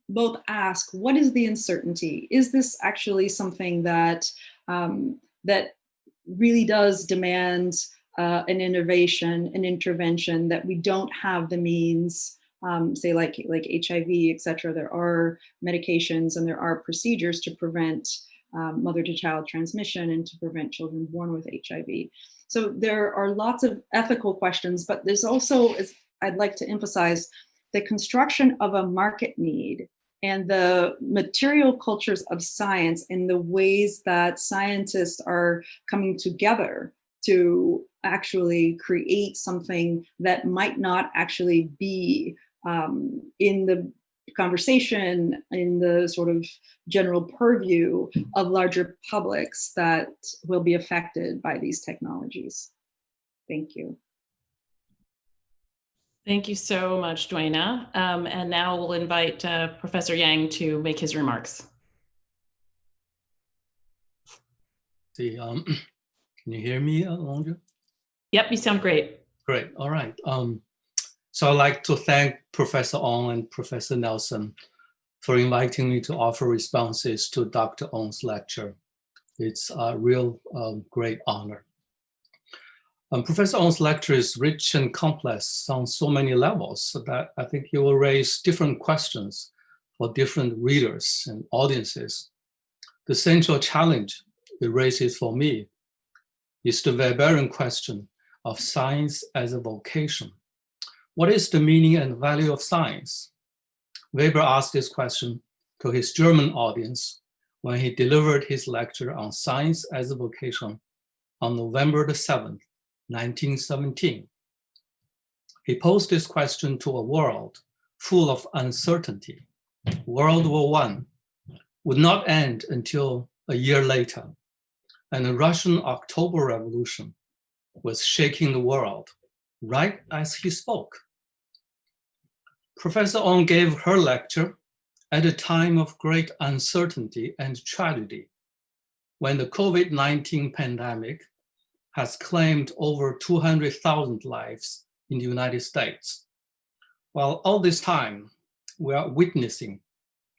both ask, what is the uncertainty? Is this actually something that that really does demand an innovation, an intervention that we don't have the means, say like HIV, et cetera? There are medications and there are procedures to prevent mother-to-child transmission and to prevent children born with HIV. So there are lots of ethical questions, but there's also, as I'd like to emphasize, the construction of a market need and the material cultures of science and the ways that scientists are coming together to actually create something that might not actually be in the conversation, in the sort of general purview of larger publics that will be affected by these technologies. Thank you. Thank you so much, Duana. And now we'll invite Professor Yang to make his remarks. See, can you hear me, Alondra? Yep, you sound great. Great, all right. So I'd like to thank Professor Ong and Professor Nelson for inviting me to offer responses to Dr. Ong's lecture. It's a real great honor. Professor Ong's lecture is rich and complex on so many levels, so that I think he will raise different questions for different readers and audiences. The central challenge it raises for me is the Weberian question of science as a vocation. What is the meaning and value of science? Weber asked this question to his German audience when he delivered his lecture on science as a vocation on November the 7th, 1917. He posed this question to a world full of uncertainty. World War I would not end until a year later, and the Russian October Revolution was shaking the world right as he spoke. Professor Ong gave her lecture at a time of great uncertainty and tragedy, when the COVID-19 pandemic has claimed over 200,000 lives in the United States. While all this time, we are witnessing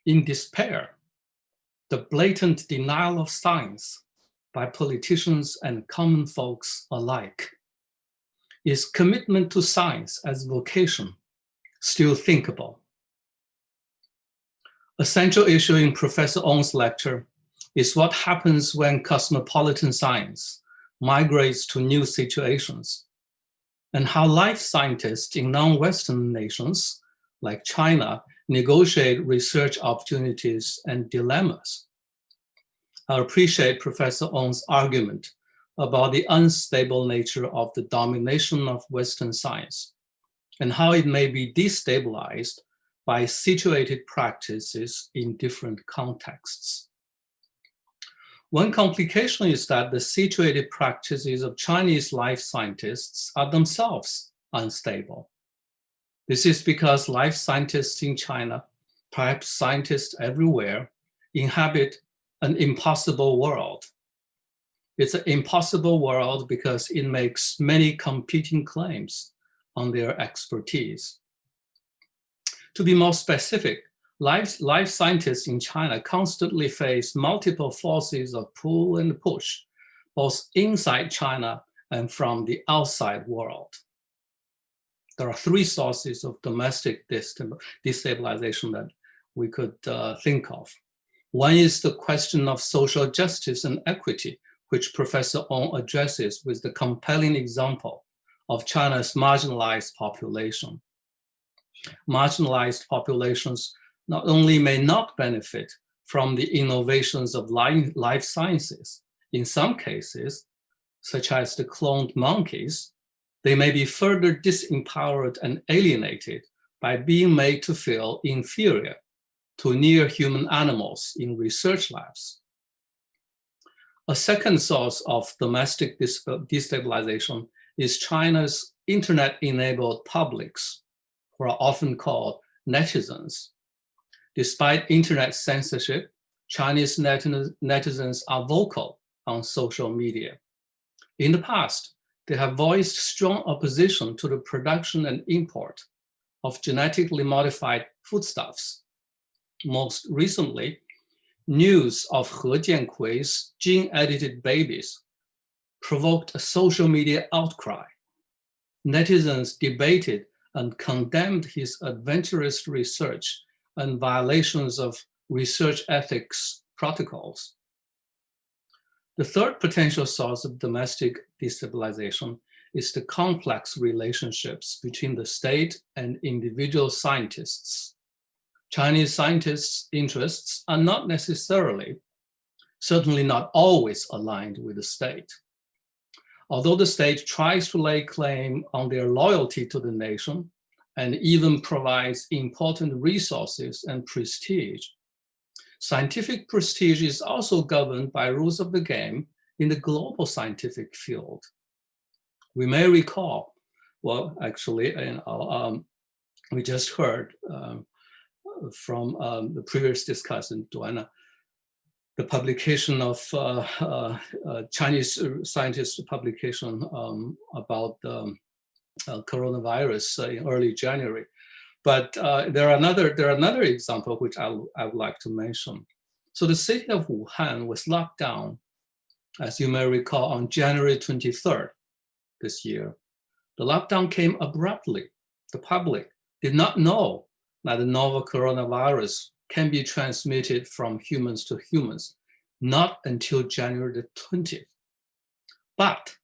in despair the blatant denial of science by politicians and common folks alike. Is commitment to science as vocation still thinkable? A central issue in Professor Ong's lecture is what happens when cosmopolitan science migrates to new situations, and how life scientists in non-Western nations like China negotiate research opportunities and dilemmas. I appreciate Professor Ong's argument about the unstable nature of the domination of Western science and how it may be destabilized by situated practices in different contexts. One complication is that the situated practices of Chinese life scientists are themselves unstable. This is because life scientists in China, perhaps scientists everywhere, inhabit an impossible world. It's an impossible world because it makes many competing claims on their expertise. To be more specific, life scientists in China constantly face multiple forces of pull and push, both inside China and from the outside world. There are three sources of domestic destabilization that we could think of. One is the question of social justice and equity, which Professor Ong addresses with the compelling example of China's marginalized population. Marginalized populations not only may not benefit from the innovations of life sciences, in some cases, such as the cloned monkeys, they may be further disempowered and alienated by being made to feel inferior to near-human animals in research labs. A second source of domestic destabilization is China's internet-enabled publics, who are often called netizens. Despite internet censorship, Chinese netizens are vocal on social media. In the past, they have voiced strong opposition to the production and import of genetically modified foodstuffs. Most recently, news of He Jiankui's gene-edited babies provoked a social media outcry. Netizens debated and condemned his adventurous research and violations of research ethics protocols. The third potential source of domestic destabilization is the complex relationships between the state and individual scientists. Chinese scientists' interests are not necessarily, certainly not always aligned with the state. Although the state tries to lay claim on their loyalty to the nation and even provides important resources and prestige, scientific prestige is also governed by rules of the game in the global scientific field. We may recall, well, actually, we just heard from the previous discussion, Duana, the publication of Chinese scientists' publication about coronavirus in early January. But there are another example which I would like to mention. So the city of Wuhan was locked down, as you may recall, on January 23rd, this year, the lockdown came abruptly. The public did not know that the novel coronavirus can be transmitted from humans to humans, not until January the 20th. But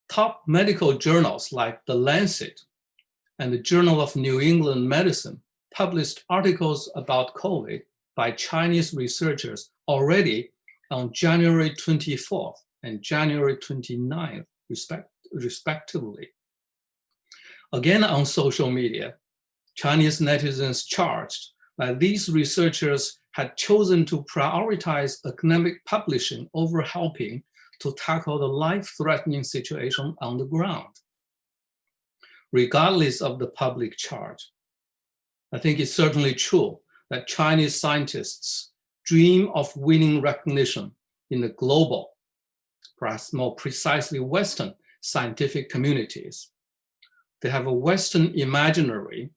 top medical journals like The Lancet and the Journal of New England Medicine published articles about COVID by Chinese researchers already on January 24th and January 29th, respectively. Again, on social media, Chinese netizens charged that these researchers had chosen to prioritize academic publishing over helping to tackle the life-threatening situation on the ground. Regardless of the public charge, I think it's certainly true that Chinese scientists dream of winning recognition in the global, perhaps more precisely Western scientific communities. They have a Western imaginary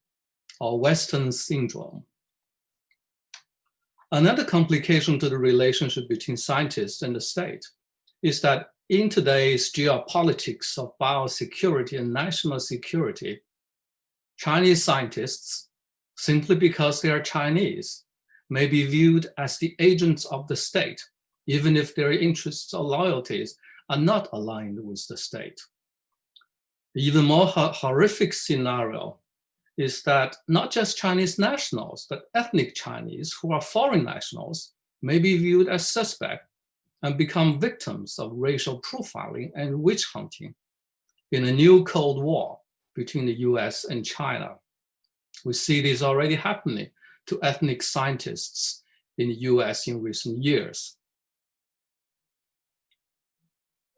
or Western syndrome. Another complication to the relationship between scientists and the state is that in today's geopolitics of biosecurity and national security, Chinese scientists, simply because they are Chinese, may be viewed as the agents of the state, even if their interests or loyalties are not aligned with the state. The even more horrific scenario is that not just Chinese nationals, but ethnic Chinese who are foreign nationals may be viewed as suspect and become victims of racial profiling and witch hunting in a new Cold War between the US and China. We see this already happening to ethnic scientists in the US in recent years.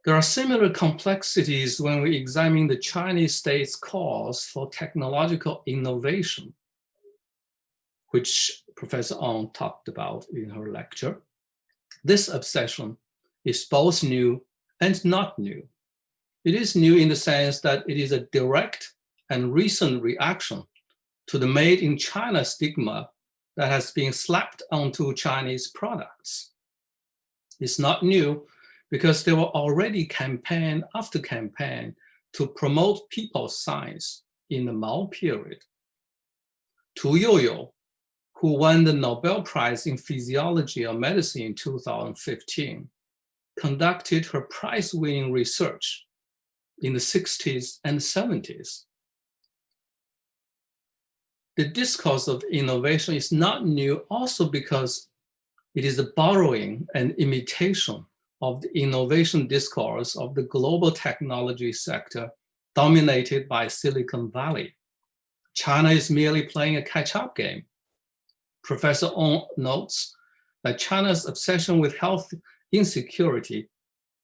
There are similar complexities when we examine the Chinese state's calls for technological innovation, which Professor Ong talked about in her lecture. This obsession is both new and not new. It is new in the sense that it is a direct and recent reaction to the made in China stigma that has been slapped onto Chinese products. It's not new because there were already campaign after campaign to promote people's science in the Mao period. Tu Youyou, who won the Nobel Prize in Physiology or Medicine in 2015, conducted her prize-winning research in the 60s and 70s. The discourse of innovation is not new also because it is a borrowing and imitation of the innovation discourse of the global technology sector dominated by Silicon Valley. China is merely playing a catch-up game. Professor Ong notes that China's obsession with health insecurity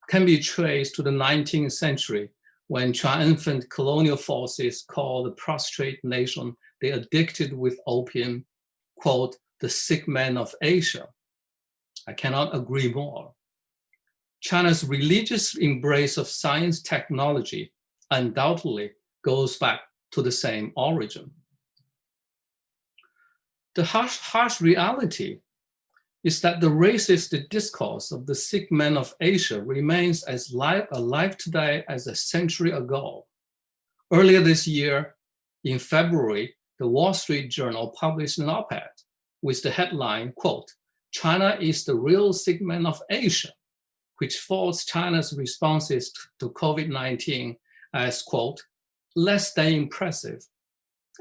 can be traced to the 19th century when triumphant colonial forces called the prostrate nation they addicted with opium, quote, the sick man of Asia. I cannot agree more. China's religious embrace of science technology undoubtedly goes back to the same origin. The harsh reality is that the racist discourse of the sick man of Asia remains as alive today as a century ago. Earlier this year, in February, the Wall Street Journal published an op-ed with the headline, quote, China is the real sick man of Asia, which faults China's responses to COVID-19 as, quote, less than impressive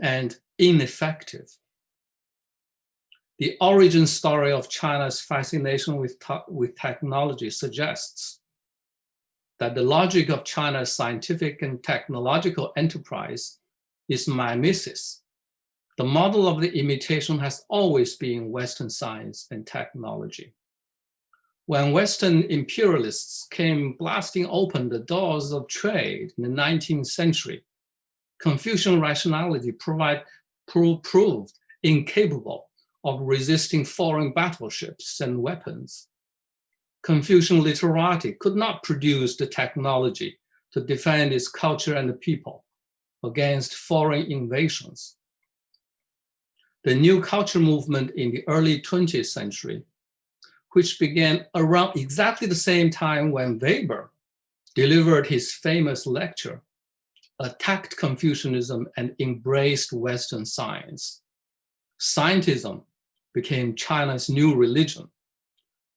and ineffective. The origin story of China's fascination with technology suggests that the logic of China's scientific and technological enterprise is mimesis. The model of the imitation has always been Western science and technology. When Western imperialists came blasting open the doors of trade in the 19th century, Confucian rationality proved incapable of resisting foreign battleships and weapons. Confucian literati could not produce the technology to defend its culture and the people against foreign invasions. The new culture movement in the early 20th century, which began around exactly the same time when Weber delivered his famous lecture, attacked Confucianism and embraced Western science. Scientism became China's new religion.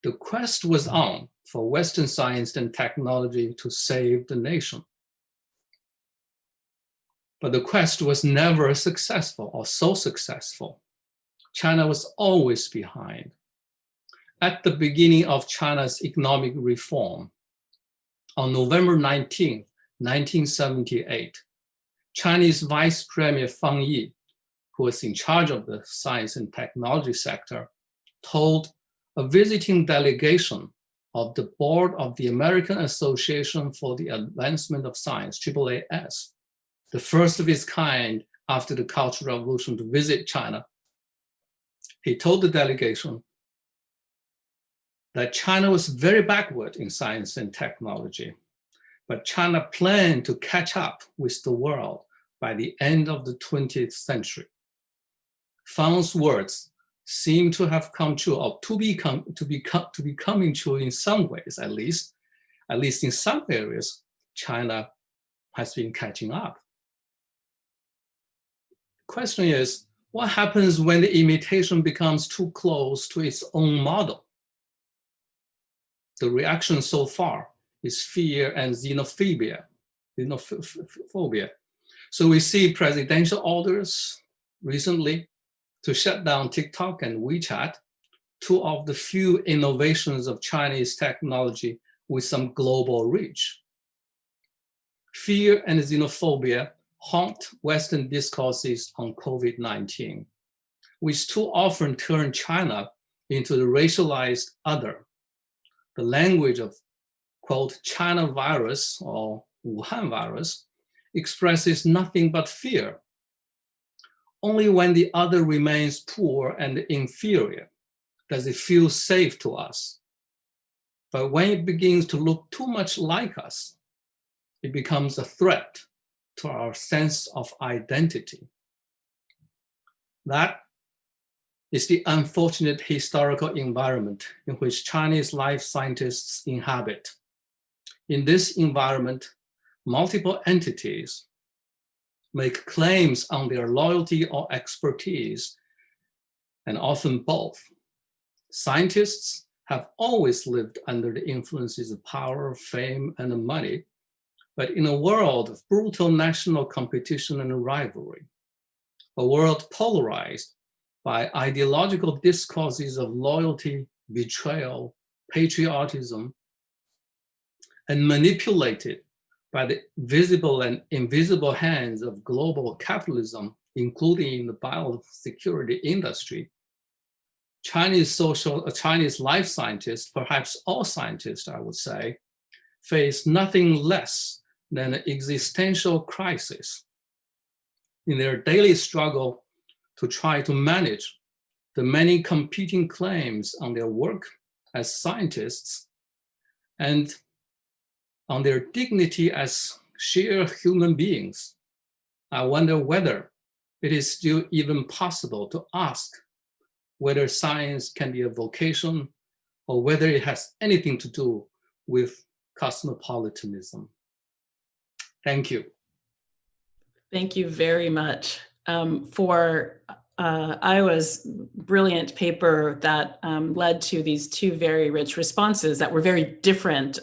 The quest was on for Western science and technology to save the nation. But the quest was never successful or so successful. China was always behind. At the beginning of China's economic reform, on November 19, 1978, Chinese Vice Premier Fang Yi, who was in charge of the science and technology sector, told a visiting delegation of the board of the American Association for the Advancement of Science, AAAS, the first of its kind after the Cultural Revolution, to visit China. He told the delegation that China was very backward in science and technology, but China planned to catch up with the world by the end of the 20th century. Fang's words seem to have come true, or to be coming true in some ways, at least in some areas, China has been catching up. The question is, what happens when the imitation becomes too close to its own model? The reaction so far is fear and xenophobia. So we see presidential orders recently to shut down TikTok and WeChat, two of the few innovations of Chinese technology with some global reach. Fear and xenophobia haunt Western discourses on COVID-19, which too often turn China into the racialized other. The language of, quote, China virus or Wuhan virus expresses nothing but fear. Only when the other remains poor and inferior does it feel safe to us. But when it begins to look too much like us, it becomes a threat to our sense of identity. That is the unfortunate historical environment in which Chinese life scientists inhabit. In this environment, multiple entities make claims on their loyalty or expertise, and often both. Scientists have always lived under the influences of power, fame, and money, but in a world of brutal national competition and rivalry, a world polarized by ideological discourses of loyalty, betrayal, patriotism, and manipulated by the visible and invisible hands of global capitalism, including in the biosecurity industry, Chinese life scientists, perhaps all scientists, I would say, face nothing less than an existential crisis in their daily struggle to try to manage the many competing claims on their work as scientists and on their dignity as sheer human beings. I wonder whether it is still even possible to ask whether science can be a vocation or whether it has anything to do with cosmopolitanism. Thank you. Thank you very much for Aihwa's brilliant paper that led to these two very rich responses that were very different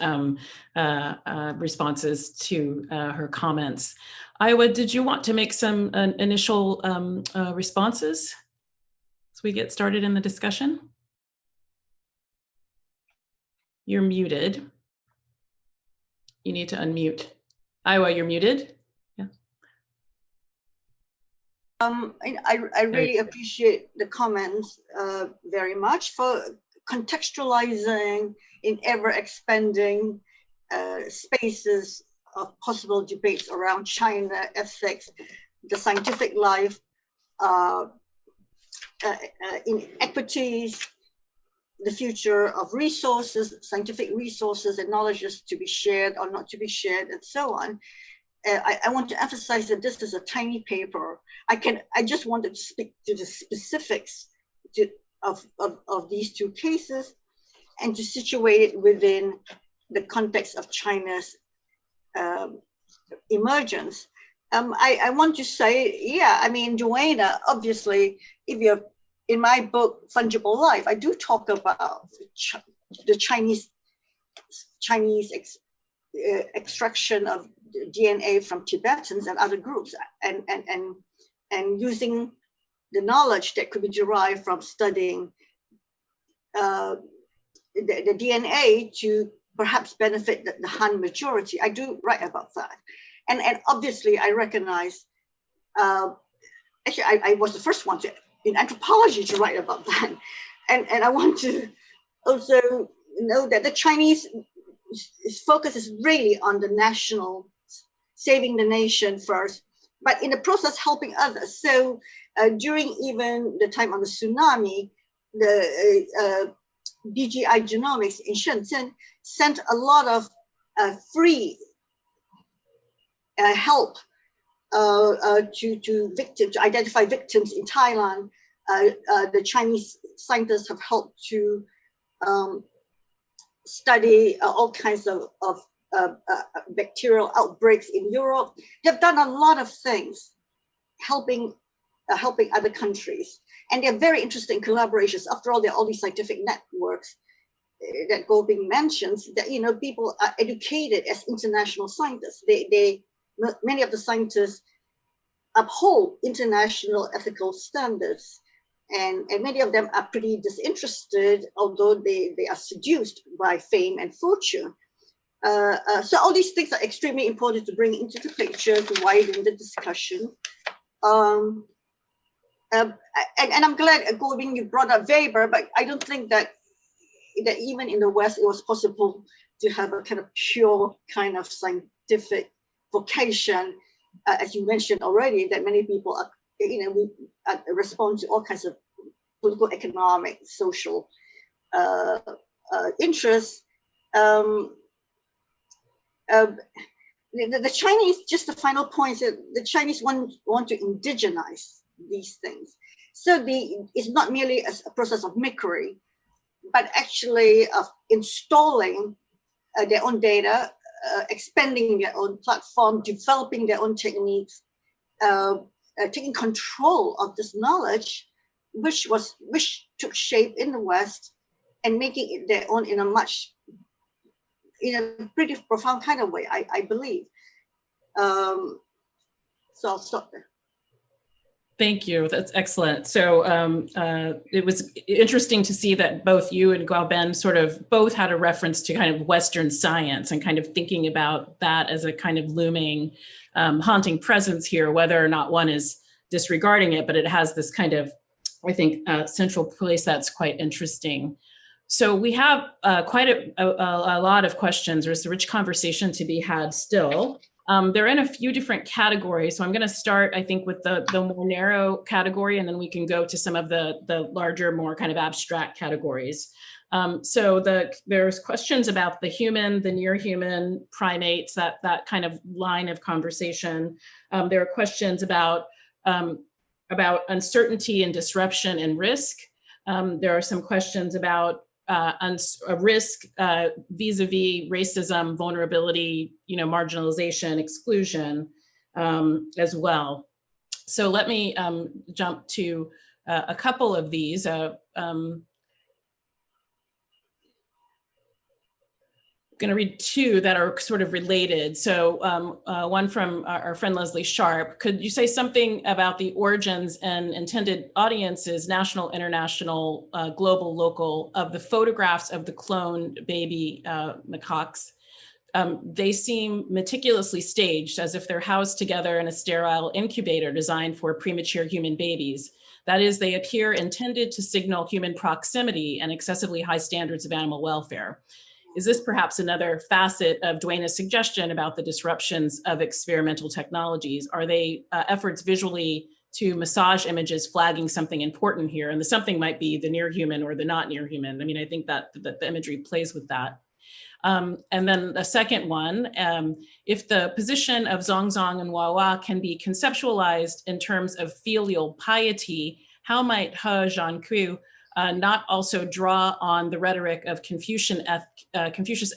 responses to her comments. Aihwa, did you want to make some initial responses as we get started in the discussion? You're muted. You need to unmute. Aihwa, you're muted. Yeah. I really appreciate the comments very much for contextualizing in ever-expanding spaces of possible debates around China, ethics, the scientific life, inequities, the future of resources, scientific resources and knowledges to be shared or not to be shared, and so on. I want to emphasize that this is a tiny paper. I just wanted to speak to the specifics of these two cases and to situate it within the context of China's emergence. I want to say, yeah, I mean, Duana, obviously, if you're in my book, Fungible Life, I do talk about the Chinese extraction of DNA from Tibetans and other groups, and using the knowledge that could be derived from studying the DNA to perhaps benefit the Han majority. I do write about that. And obviously I recognize, actually I was the first one in anthropology to write about that. And I want to also know that the Chinese focus is really on the national, saving the nation first, but in the process helping others. So during even the time of the tsunami, the BGI Genomics in Shenzhen sent a lot of free help to victims, to identify victims in Thailand. The Chinese scientists have helped to study all kinds of bacterial outbreaks in Europe. They've done a lot of things helping other countries. And they're very interested in collaborations. After all, there are all these scientific networks that Guobin mentions, that, you know, people are educated as international scientists. Many of the scientists uphold international ethical standards, and many of them are pretty disinterested, although they are seduced by fame and fortune. So all these things are extremely important to bring into the picture to widen the discussion. And I'm glad, Guobin, you brought up Weber, but I don't think that even in the West, it was possible to have a kind of pure kind of scientific vocation, as you mentioned already, that many people are, you know, we respond to all kinds of political, economic, social interests. The Chinese, just the final point, the Chinese want to indigenize these things. So it's not merely a process of mimicry, but actually of installing their own data, expanding their own platform, developing their own techniques, taking control of this knowledge, which took shape in the West, and making it their own in a pretty profound kind of way, I believe. So I'll stop there. Thank you. That's excellent. So it was interesting to see that both you and Guobin sort of both had a reference to kind of Western science and kind of thinking about that as a kind of looming, haunting presence here, whether or not one is disregarding it, but it has this kind of, I think, central place that's quite interesting. So we have quite a lot of questions. There's a rich conversation to be had still. They're in a few different categories. So I'm going to start, I think, with the more narrow category, and then we can go to some of the larger, more kind of abstract categories. So there's questions about the human, the near human, primates, that kind of line of conversation. There are questions about uncertainty and disruption and risk. There are some questions about risk vis-a-vis racism, vulnerability, marginalization, exclusion as well. So let me jump to a couple of these. Going to read two that are sort of related. So one from our friend Leslie Sharp. Could you say something about the origins and intended audiences, national, international, global, local, of the photographs of the cloned baby macaques? They seem meticulously staged, as if they're housed together in a sterile incubator designed for premature human babies. That is, they appear intended to signal human proximity and excessively high standards of animal welfare. Is this perhaps another facet of Duana's suggestion about the disruptions of experimental technologies? Are they efforts visually to massage images flagging something important here? And the something might be the near human or the not near human. I mean, I think that the imagery plays with that. And then the second one, if the position of Zongzong and Wawa can be conceptualized in terms of filial piety, how might He Zhanqiu not also draw on the rhetoric of Confucius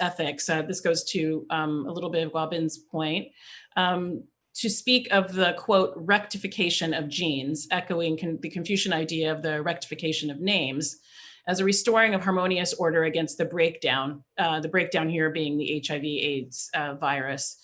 ethics. This goes to a little bit of Guobin's point, to speak of the, quote, rectification of genes, echoing the Confucian idea of the rectification of names, as a restoring of harmonious order against the breakdown here being the HIV/AIDS virus.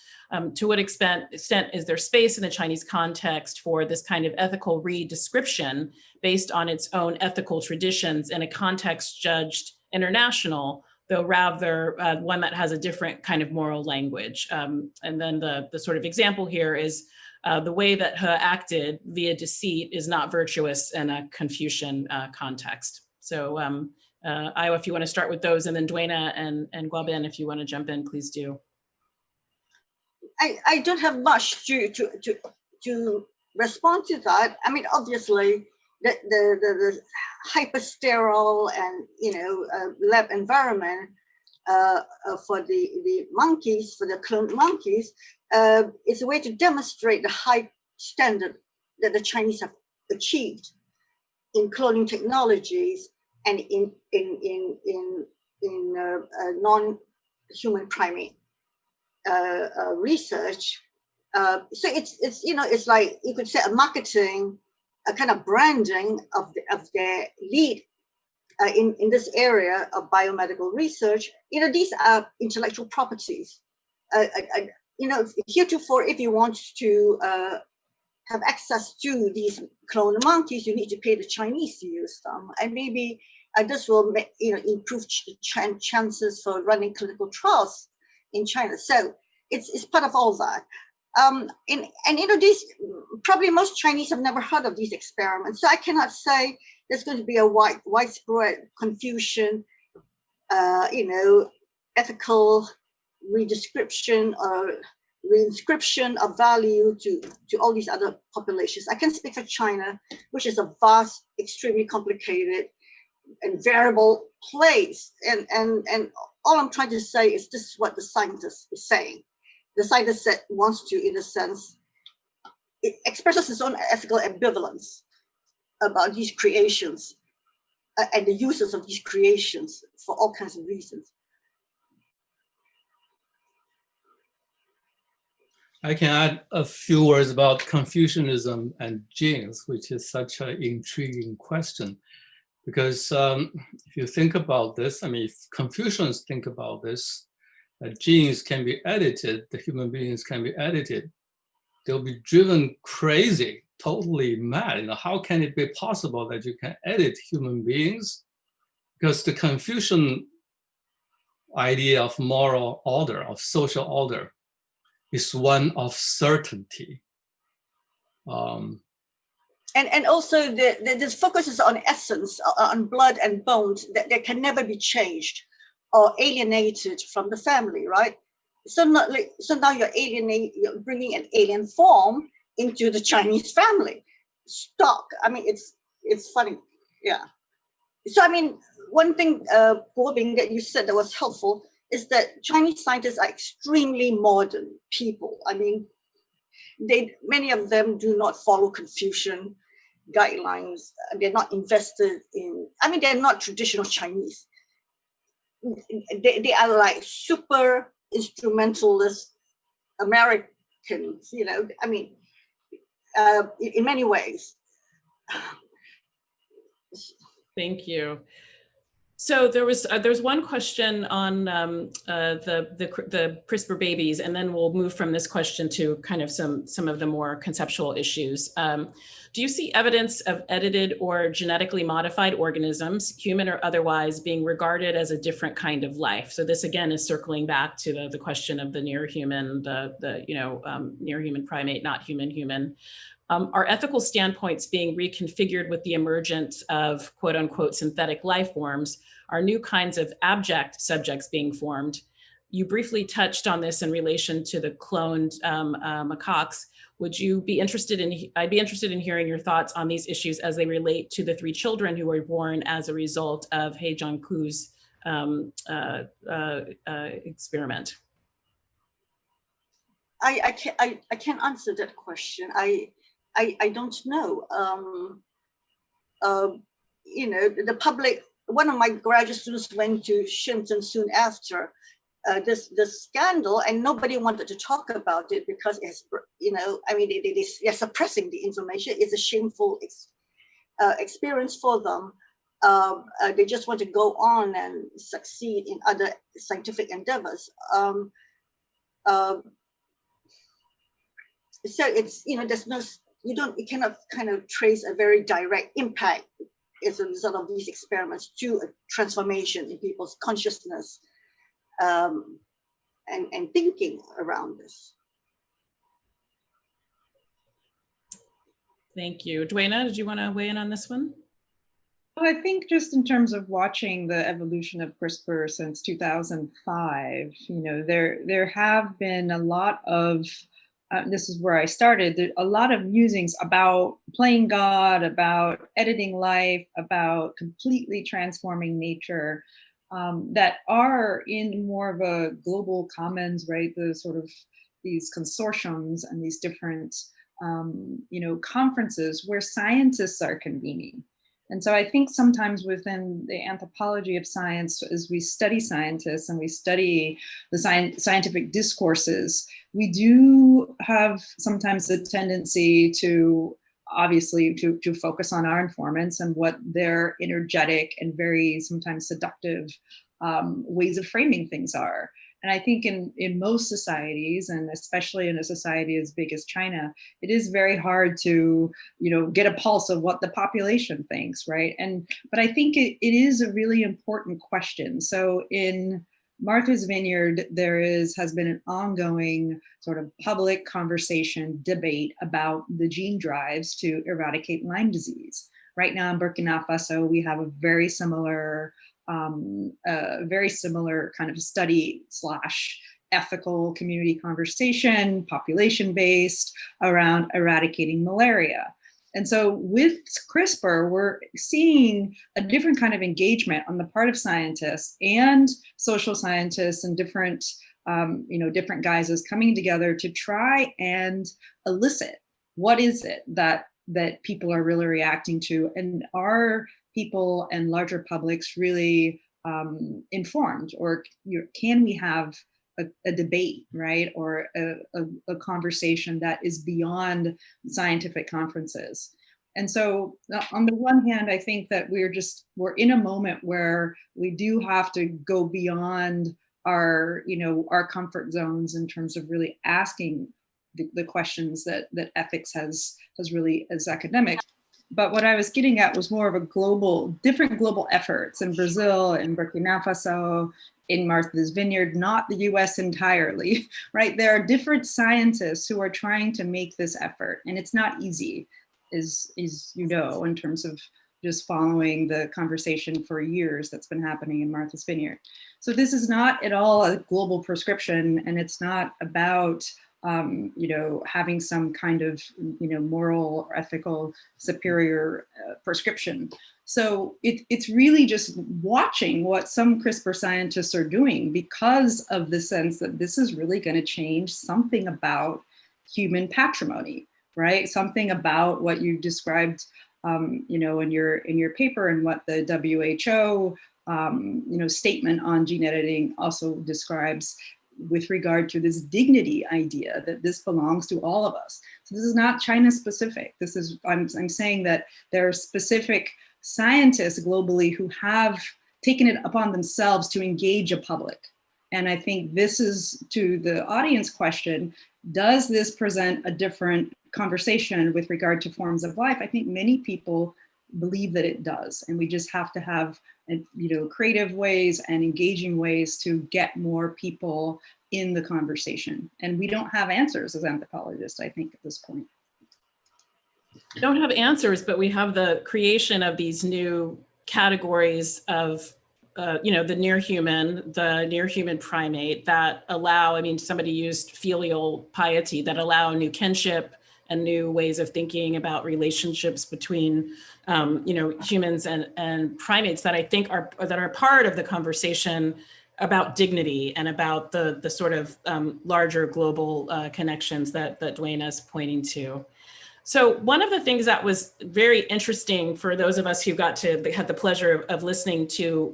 To what extent is there space in the Chinese context for this kind of ethical redescription based on its own ethical traditions in a context judged international, though rather one that has a different kind of moral language? And then the sort of example here is the way that He acted via deceit is not virtuous in a Confucian context. So Aihwa, if you want to start with those, and then Duana and Guobin, if you want to jump in, please do. I don't have much to respond to that. I mean, obviously, the hyper sterile and lab environment for the monkeys, for the cloned monkeys, is a way to demonstrate the high standard that the Chinese have achieved in cloning technologies and in non-human primate research. So it's like you could say a marketing, a kind of branding of their lead in this area of biomedical research. These are intellectual properties. Heretofore, if you want to have access to these cloned monkeys, you need to pay the Chinese to use them, and maybe this will improve chances for running clinical trials in China. So it's part of all that. These probably most Chinese have never heard of these experiments, so I cannot say there's going to be a widespread confusion, ethical redescription or reinscription of value to all these other populations. I can speak for China, which is a vast, extremely complicated and variable place. And all I'm trying to say is this is what the scientist is saying. The scientist wants to, in a sense, it expresses its own ethical ambivalence about these creations and the uses of these creations for all kinds of reasons. I can add a few words about Confucianism and genes, which is such an intriguing question. Because if you think about this, if Confucians think about this, that genes can be edited, the human beings can be edited, they'll be driven crazy, totally mad. How can it be possible that you can edit human beings? Because the Confucian idea of moral order, of social order, is one of certainty. And also this focuses on essence, on blood and bones that can never be changed or alienated from the family, right? So now you're bringing an alien form into the Chinese family stock. It's funny, yeah. So one thing, Guobin, that you said that was helpful is that Chinese scientists are extremely modern people. Many of them do not follow Confucian guidelines. They're not invested in, they're not traditional Chinese. They are like super instrumentalist Americans, in many ways. Thank you. So there's one question on the CRISPR babies, and then we'll move from this question to kind of some of the more conceptual issues. Do you see evidence of edited or genetically modified organisms, human or otherwise, being regarded as a different kind of life? So this again is circling back to the question of the near human, near human primate, not human. Are ethical standpoints being reconfigured with the emergence of quote unquote synthetic life forms? Are new kinds of abject subjects being formed? You briefly touched on this in relation to the cloned macaques. I'd be interested in hearing your thoughts on these issues as they relate to the 3 children who were born as a result of He Jiankou's experiment. I can't answer that question. I don't know. the public, one of my graduate students went to Shenzhen soon after this scandal, and nobody wanted to talk about it because it's, they're suppressing the information. It's a shameful experience for them. They just want to go on and succeed in other scientific endeavors. So it's, there's no, you cannot kind of trace a very direct impact as a result of these experiments to a transformation in people's consciousness and thinking around this. Thank you. Duana, did you want to weigh in on this one? Well, I think just in terms of watching the evolution of CRISPR since 2005, there have been a lot of, this is where I started, a lot of musings about playing God, about editing life, about completely transforming nature, that are in more of a global commons, right? The sort of these consortiums and these different, conferences where scientists are convening. And so I think sometimes within the anthropology of science, as we study scientists and we study the scientific discourses, we do have sometimes the tendency to obviously to focus on our informants and what their energetic and very sometimes seductive ways of framing things are. And I think in most societies, and especially in a society as big as China, it is very hard to, get a pulse of what the population thinks, right? But I think it is a really important question. So in Martha's Vineyard, there has been an ongoing sort of public conversation, debate about the gene drives to eradicate Lyme disease. Right now in Burkina Faso, we have a very similar kind of study / ethical community conversation, population-based, around eradicating malaria. And so with CRISPR, we're seeing a different kind of engagement on the part of scientists and social scientists and different guises coming together to try and elicit what is it that people are really reacting to, and are people and larger publics really informed, or can we have a debate, right, or a conversation that is beyond scientific conferences? And so on the one hand, I think that we're in a moment where we do have to go beyond our comfort zones in terms of really asking the questions that ethics has really as academics. But what I was getting at was more of a different global efforts in Brazil, in Burkina Faso, in Martha's Vineyard, not the US entirely, right? There are different scientists who are trying to make this effort, and it's not easy, in terms of just following the conversation for years that's been happening in Martha's Vineyard. So this is not at all a global prescription, and it's not about having some kind of, moral or ethical superior prescription. So it's really just watching what some CRISPR scientists are doing, because of the sense that this is really going to change something about human patrimony, right? Something about what you described, in your paper, and what the WHO, statement on gene editing also describes, with regard to this dignity idea that this belongs to all of us. So this is not China specific. This is, I'm saying that there are specific scientists globally who have taken it upon themselves to engage a public. And I think this is, to the audience question, does this present a different conversation with regard to forms of life? I think many people believe that it does. And we just have to have, creative ways and engaging ways to get more people in the conversation. And we don't have answers as anthropologists, I think, at this point. We don't have answers, but we have the creation of these new categories of, the near human primate that allow, somebody used filial piety, that allow new kinship and new ways of thinking about relationships between, humans and primates, that I think are part of the conversation about dignity and about the sort of larger global connections that Duana is pointing to. So one of the things that was very interesting for those of us who had the pleasure of listening to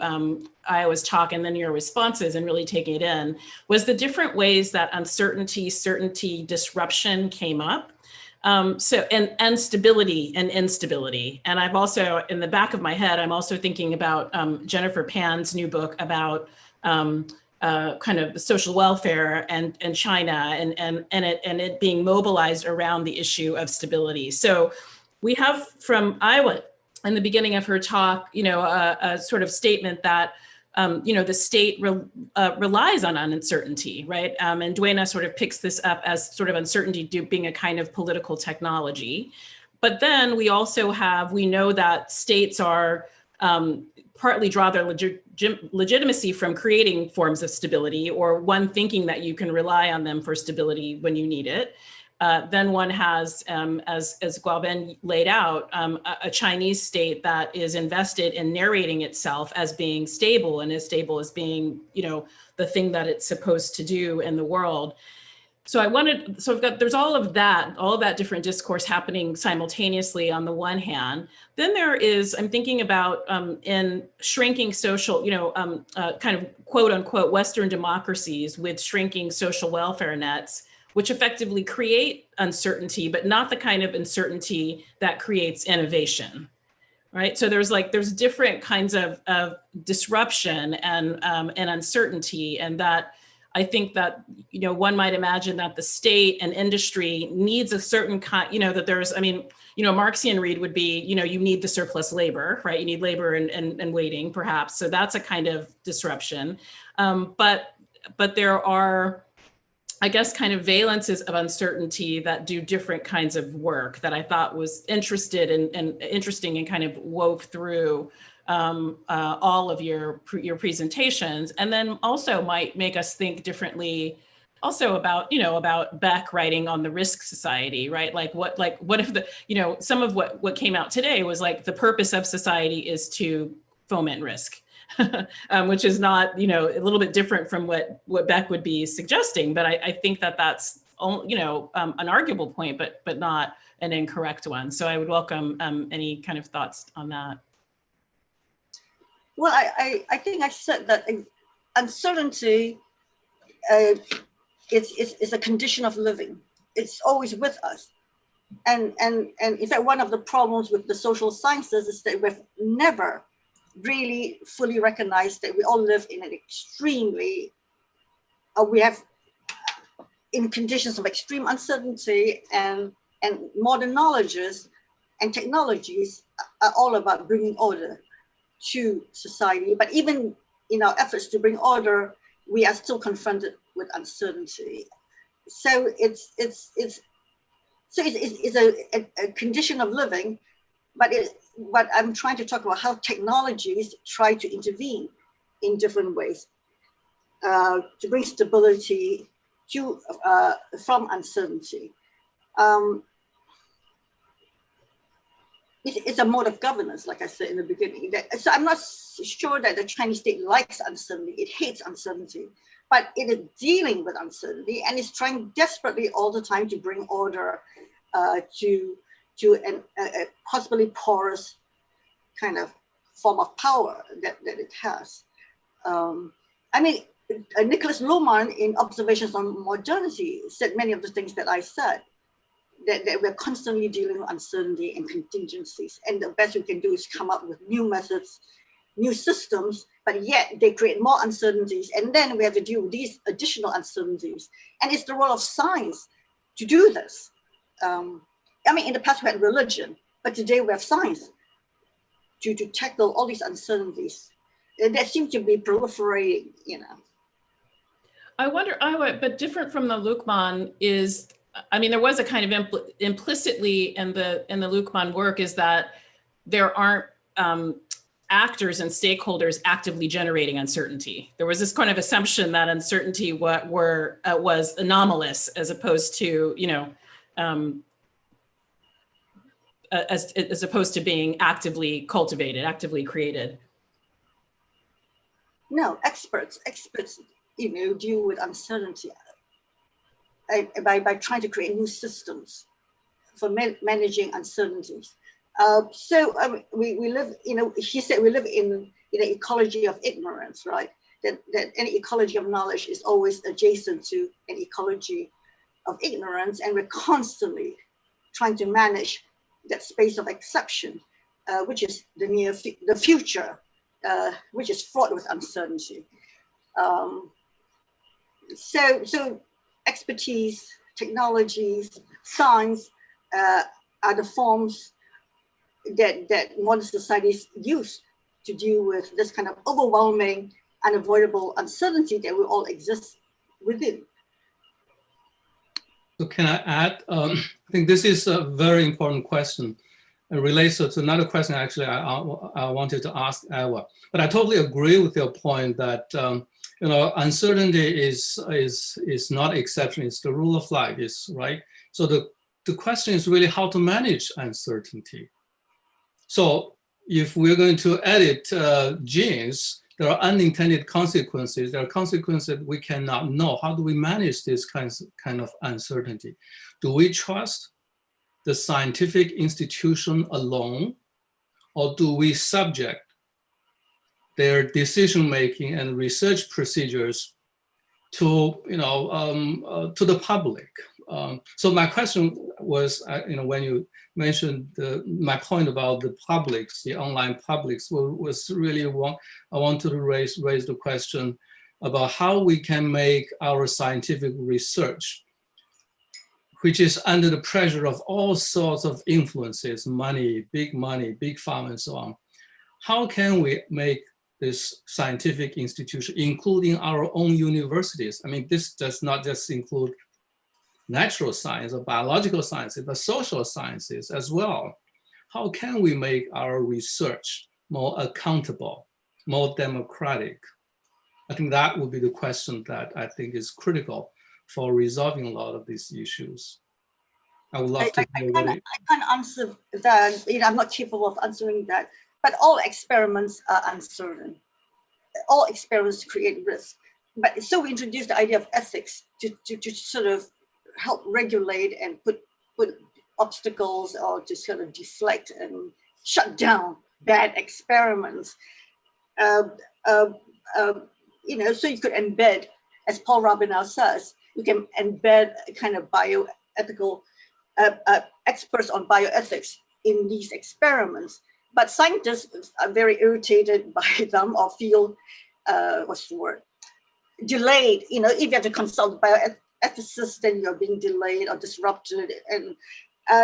Aihwa's talk and then your responses and really taking it in was the different ways that uncertainty, certainty, disruption came up. And stability and instability. And I've also, in the back of my head, I'm also thinking about Jennifer Pan's new book about kind of social welfare and China and it being mobilized around the issue of stability. So we have from Aihwa in the beginning of her talk, a sort of statement that the state relies on uncertainty, right? And Duana sort of picks this up as sort of uncertainty being a kind of political technology. But then we also we know that states are partly draw their legitimacy from creating forms of stability, or one thinking that you can rely on them for stability when you need it. Then one has, as Guobin laid out, a Chinese state that is invested in narrating itself as being stable and as stable as being, the thing that it's supposed to do in the world. So there's all of that different discourse happening simultaneously on the one hand. Then there is, I'm thinking about in shrinking social, kind of quote unquote Western democracies with shrinking social welfare nets, which effectively create uncertainty, but not the kind of uncertainty that creates innovation, right? So there's different kinds of disruption and uncertainty, and that I think that, one might imagine that the state and industry needs a certain kind, that there's, a Marxian read would be, you need the surplus labor, right? You need labor and waiting, perhaps. So that's a kind of disruption. But there are, I guess, kind of valences of uncertainty that do different kinds of work that I thought was interesting and kind of wove through all of your presentations, and then also might make us think differently also about, about Beck writing on the risk society, right? What if some of what came out today was like the purpose of society is to foment risk. Which is not, a little bit different from what Beck would be suggesting, but I think that's, an arguable point, but not an incorrect one. So I would welcome any kind of thoughts on that. Well, I think I said that uncertainty is a condition of living. It's always with us. And in fact, one of the problems with the social sciences is that we've never really fully recognized that we all live in an extremely, we have in conditions of extreme uncertainty, and modern knowledges and technologies are all about bringing order to society. But even in our efforts to bring order, we are still confronted with uncertainty. So it's a condition of living, but I'm trying to talk about how technologies try to intervene in different ways to bring stability from uncertainty. It's a mode of governance, like I said in the beginning. So I'm not sure that the Chinese state likes uncertainty. It hates uncertainty, but it is dealing with uncertainty and is trying desperately all the time to bring order to a possibly porous kind of form of power that it has. Nicholas Luhmann in Observations on Modernity said many of the things that I said, that we're constantly dealing with uncertainty and contingencies. And the best we can do is come up with new methods, new systems, but yet they create more uncertainties. And then we have to deal with these additional uncertainties. And it's the role of science to do this. In the past we had religion, but today we have science to tackle all these uncertainties that seem to be proliferating, I wonder, but different from the Luhmann is, there was a kind of implicitly in the Luhmann work is that there aren't actors and stakeholders actively generating uncertainty. There was this kind of assumption that uncertainty was anomalous as opposed to, as opposed to being actively cultivated, actively created. No, experts, deal with uncertainty by trying to create new systems for managing uncertainties. We live, he said we live in an ecology of ignorance, right? That any ecology of knowledge is always adjacent to an ecology of ignorance, and we're constantly trying to manage that space of exception, which is the future, which is fraught with uncertainty. So expertise, technologies, science are the forms that modern societies use to deal with this kind of overwhelming, unavoidable uncertainty that we all exist within. So can I add, I think this is a very important question. It relates to another question actually I wanted to ask Aihwa. But I totally agree with your point that uncertainty is not exception, it's the rule of life, right? So the question is really how to manage uncertainty. So if we're going to edit genes, there are unintended consequences. There are consequences we cannot know. How do we manage this kind of uncertainty? Do we trust the scientific institution alone, or do we subject their decision-making and research procedures to the public? So my question was, when you mentioned my point about the publics, the online publics, was really I wanted to raise the question about how we can make our scientific research, which is under the pressure of all sorts of influences, money, big pharma, and so on. How can we make this scientific institution, including our own universities? I mean, this does not just include natural science or biological sciences, but social sciences as well. How can we make our research more accountable, more democratic? I think that would be the question that I think is critical for resolving a lot of these issues. I would love to hear I can't answer that. I'm not capable of answering that. But all experiments are uncertain. All experiments create risk. But so we introduced the idea of ethics to sort of help regulate and put obstacles, or to sort of deflect and shut down bad experiments. So you could embed, as Paul Rabinow says, you can embed a kind of bioethical experts on bioethics in these experiments. But scientists are very irritated by them, or feel, delayed. If you have to consult bioethicists, then you're being delayed or disrupted. And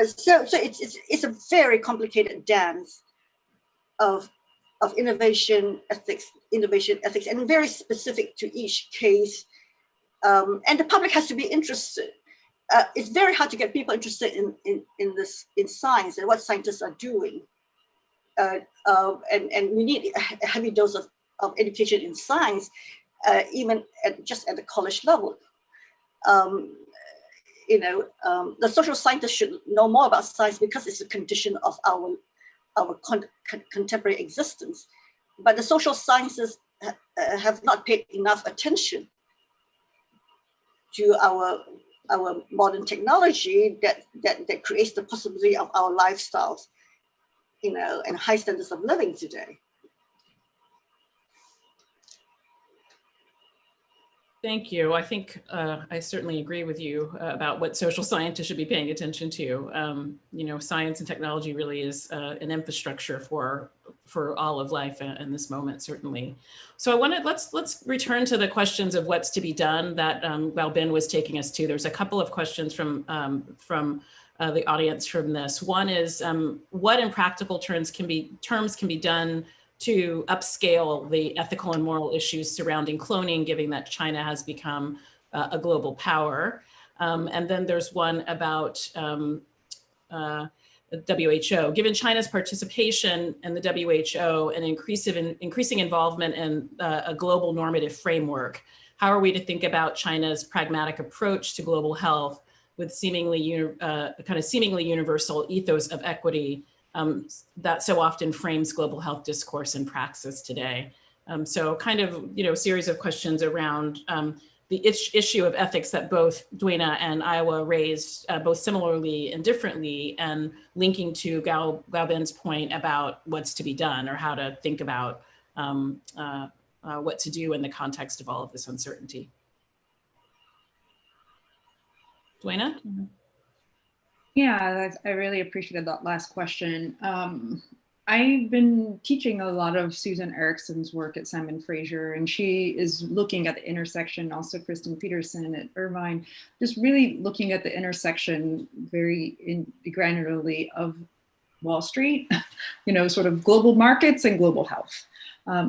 so it's a very complicated dance of innovation ethics, and very specific to each case. And the public has to be interested. It's very hard to get people interested in science and what scientists are doing. And we need a heavy dose of education in science, even just at the college level. The social scientists should know more about science because it's a condition of our contemporary existence. But the social sciences have not paid enough attention to our modern technology that creates the possibility of our lifestyles, and high standards of living today. Thank you. I think I certainly agree with you about what social scientists should be paying attention to. Science and technology really is an infrastructure for all of life in this moment, certainly. So let's return to the questions of what's to be done that Guobin was taking us to. There's a couple of questions from the audience from this. One is, what in practical terms can be done to upscale the ethical and moral issues surrounding cloning, given that China has become a global power? And then there's one about the WHO. Given China's participation in the WHO and increasing involvement in a global normative framework, how are we to think about China's pragmatic approach to global health with seemingly universal ethos of equity that so often frames global health discourse and praxis today? So kind of, series of questions around the issue of ethics that both Duana and Aihwa raised, both similarly and differently, and linking to Guobin's point about what's to be done or how to think about what to do in the context of all of this uncertainty. Duana? Yeah, I really appreciated that last question. I've been teaching a lot of Susan Erickson's work at Simon Fraser, and she is looking at the intersection, also Kristen Peterson at Irvine, just really looking at the intersection very granularly of Wall Street, you know, sort of global markets and global health.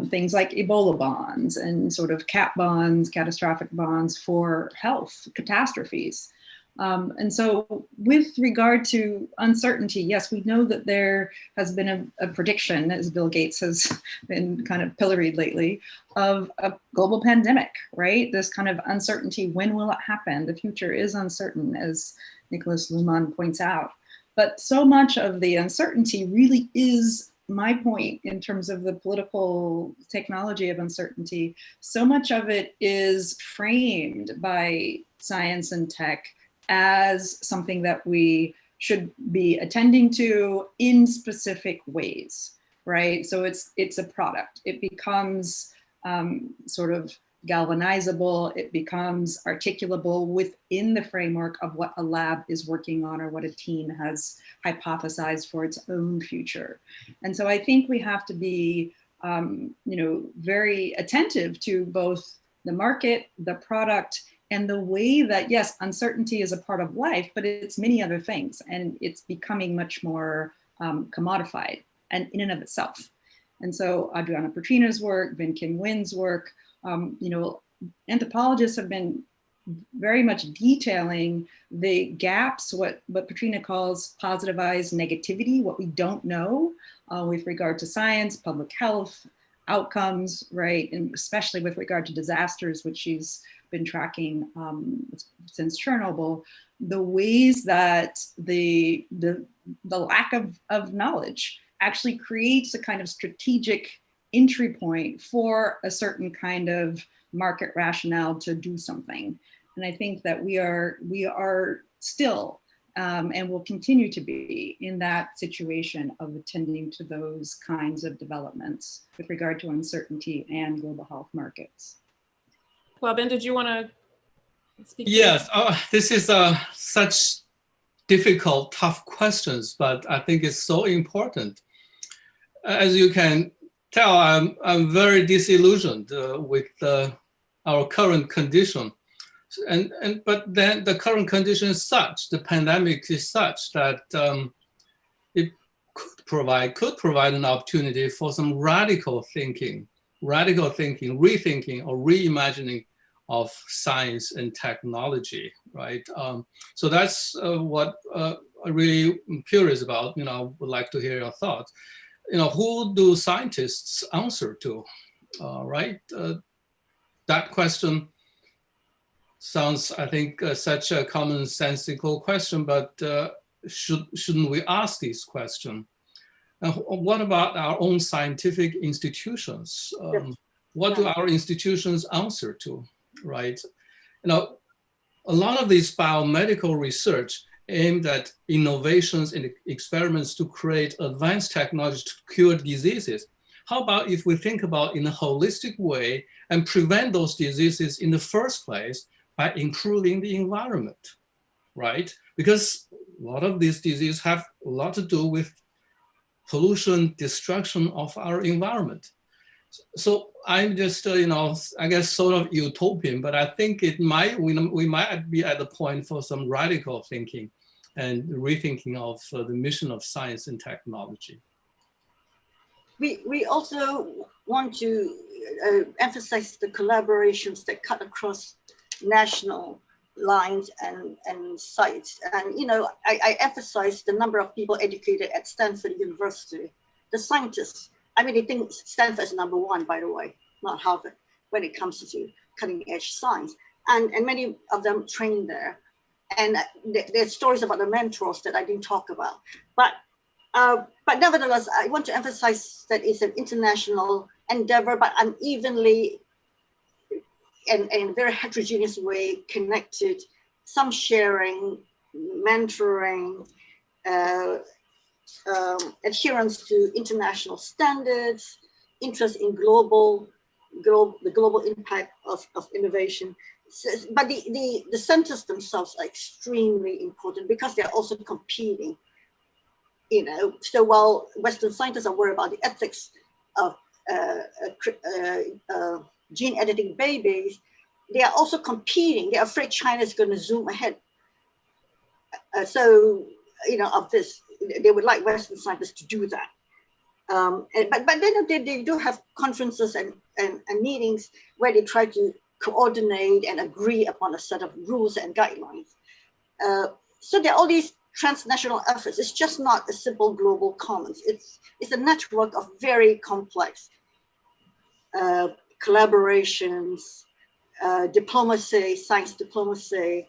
Things like Ebola bonds and sort of cat bonds, catastrophic bonds for health catastrophes. And so with regard to uncertainty, yes, we know that there has been a prediction, as Bill Gates has been kind of pilloried lately, of a global pandemic, right? This kind of uncertainty, when will it happen? The future is uncertain, as Nicholas Luhmann points out. But so much of the uncertainty really is my point in terms of the political technology of uncertainty. So much of it is framed by science and tech as something that we should be attending to in specific ways, right? So it's a product. It becomes sort of galvanizable. It becomes articulable within the framework of what a lab is working on or what a team has hypothesized for its own future. And so I think we have to be, you know, very attentive to both the market, the product, and the way that, yes, uncertainty is a part of life, but it's many other things, and it's becoming much more commodified and in and of itself. And so Adriana Petrina's work, Vin Kim Nguyen's work, you know, anthropologists have been very much detailing the gaps, what Petrina calls positivized negativity, what we don't know with regard to science, public health, outcomes, right? And especially with regard to disasters, which she's been tracking since Chernobyl, the ways that the lack of knowledge actually creates a kind of strategic entry point for a certain kind of market rationale to do something. And I think that we are still and will continue to be in that situation of attending to those kinds of developments with regard to uncertainty and global health markets. Guobin, did you want to speak? Yes, this is such difficult, tough questions, but I think it's so important. As you can tell, I'm very disillusioned with our current condition. But then the current condition is such, the pandemic is such that it could provide an opportunity for some radical thinking, rethinking or reimagining of science and technology, right? So that's what I'm really curious about. You know, would like to hear your thoughts. You know, who do scientists answer to, right? That question sounds, I think, such a commonsensical question, but shouldn't we ask this question? What about our own scientific institutions? What do our institutions answer to, right? You know, a lot of this biomedical research aimed at innovations and experiments to create advanced technology to cure diseases. How about if we think about in a holistic way and prevent those diseases in the first place by improving the environment, right? Because a lot of these diseases have a lot to do with pollution, destruction of our environment. So I'm just, you know, I guess sort of utopian, but I think we might be at the point for some radical thinking and rethinking of the mission of science and technology. We also want to emphasize the collaborations that cut across national lines and sites. And, you know, I emphasize the number of people educated at Stanford University, the scientists. I mean, they think Stanford is number one, by the way, not Harvard, when it comes to cutting edge science. And many of them trained there. And there's stories about the mentors that I didn't talk about. But nevertheless, I want to emphasize that it's an international endeavor, but unevenly and in a very heterogeneous way connected, some sharing, mentoring, adherence to international standards, interest in the global impact of innovation. So, but the centers themselves are extremely important because they're also competing. You know, so while Western scientists are worried about the ethics of gene editing babies, they are also competing. They're afraid China is going to zoom ahead. So, you know, of this, they would like Western scientists to do that. But then they do have conferences and meetings where they try to coordinate and agree upon a set of rules and guidelines. So there are all these transnational efforts. It's just not a simple global commons. It's a network of very complex collaborations, diplomacy, science diplomacy,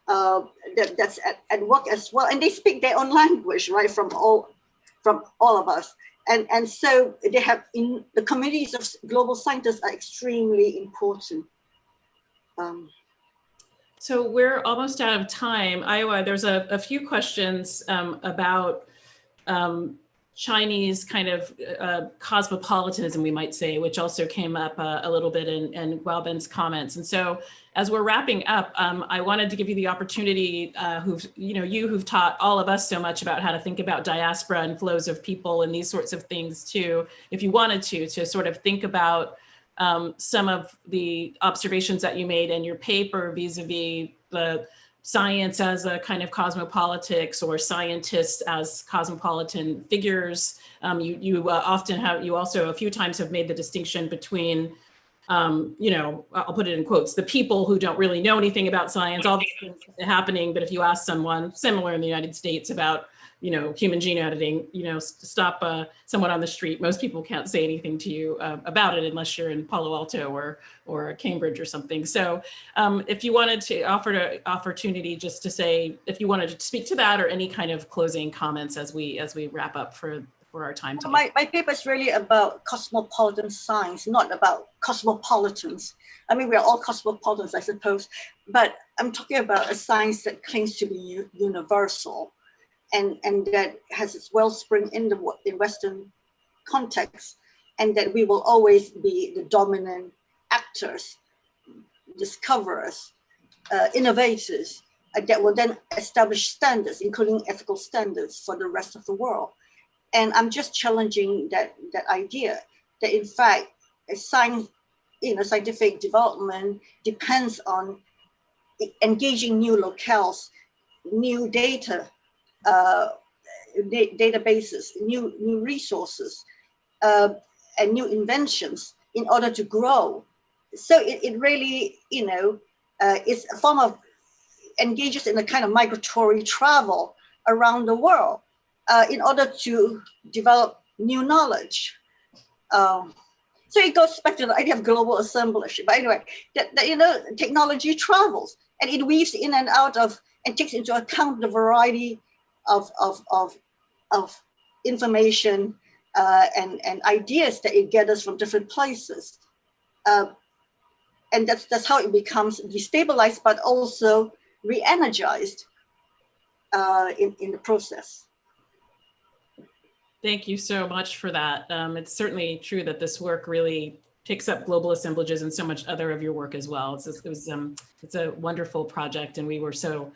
that's at work as well. And they speak their own language, right, from all of us. And so they have, in the communities of global scientists are extremely important. So we're almost out of time. Aihwa, there's a few questions about Chinese kind of cosmopolitanism, we might say, which also came up a little bit in Guobin's comments. And so as we're wrapping up, I wanted to give you the opportunity, who've taught all of us so much about how to think about diaspora and flows of people and these sorts of things too, if you wanted to sort of think about some of the observations that you made in your paper vis-a-vis the science as a kind of cosmopolitics or scientists as cosmopolitan figures. You also a few times have made the distinction between, I'll put it in quotes, the people who don't really know anything about science, all these things happening, but if you ask someone similar in the United States about human gene editing, stop someone on the street, most people can't say anything to you about it unless you're in Palo Alto or Cambridge or something. So if you wanted to offer an opportunity just to say, if you wanted to speak to that or any kind of closing comments as we wrap up for our time today. My paper is really about cosmopolitan science, not about cosmopolitans. I mean, we're all cosmopolitans, I suppose, but I'm talking about a science that claims to be universal. And that has its wellspring in Western context, and that we will always be the dominant actors, discoverers, innovators, that will then establish standards, including ethical standards for the rest of the world. And I'm just challenging that idea that in fact, scientific development depends on engaging new locales, new data, databases, new resources, and new inventions in order to grow. So it really, is a form of engages in a kind of migratory travel around the world in order to develop new knowledge. So it goes back to the idea of global assemblership. But anyway, technology travels and it weaves in and out of and takes into account the variety of information and ideas that it gathers from different places. And that's how it becomes destabilized, but also re-energized in the process. Thank you so much for that. It's certainly true that this work really picks up global assemblages and so much other of your work as well. It's a wonderful project, and we were so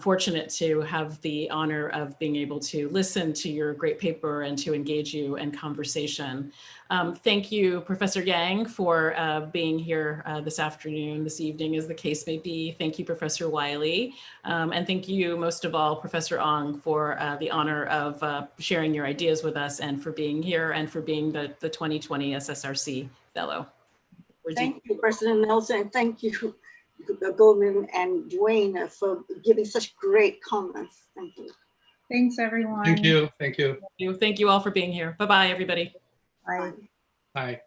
fortunate to have the honor of being able to listen to your great paper and to engage you in conversation. Thank you, Professor Yang, for being here this afternoon, this evening, as the case may be. Thank you, Professor Wiley. And thank you, most of all, Professor Ong, for the honor of sharing your ideas with us and for being here and for being the 2020 SSRC Fellow. Thank you, President Nelson, and thank you, Guobin and Duana, for giving such great comments. Thank you. Thanks, everyone. Thank you. Thank you. Thank you all for being here. Bye-bye, everybody. Bye. Bye.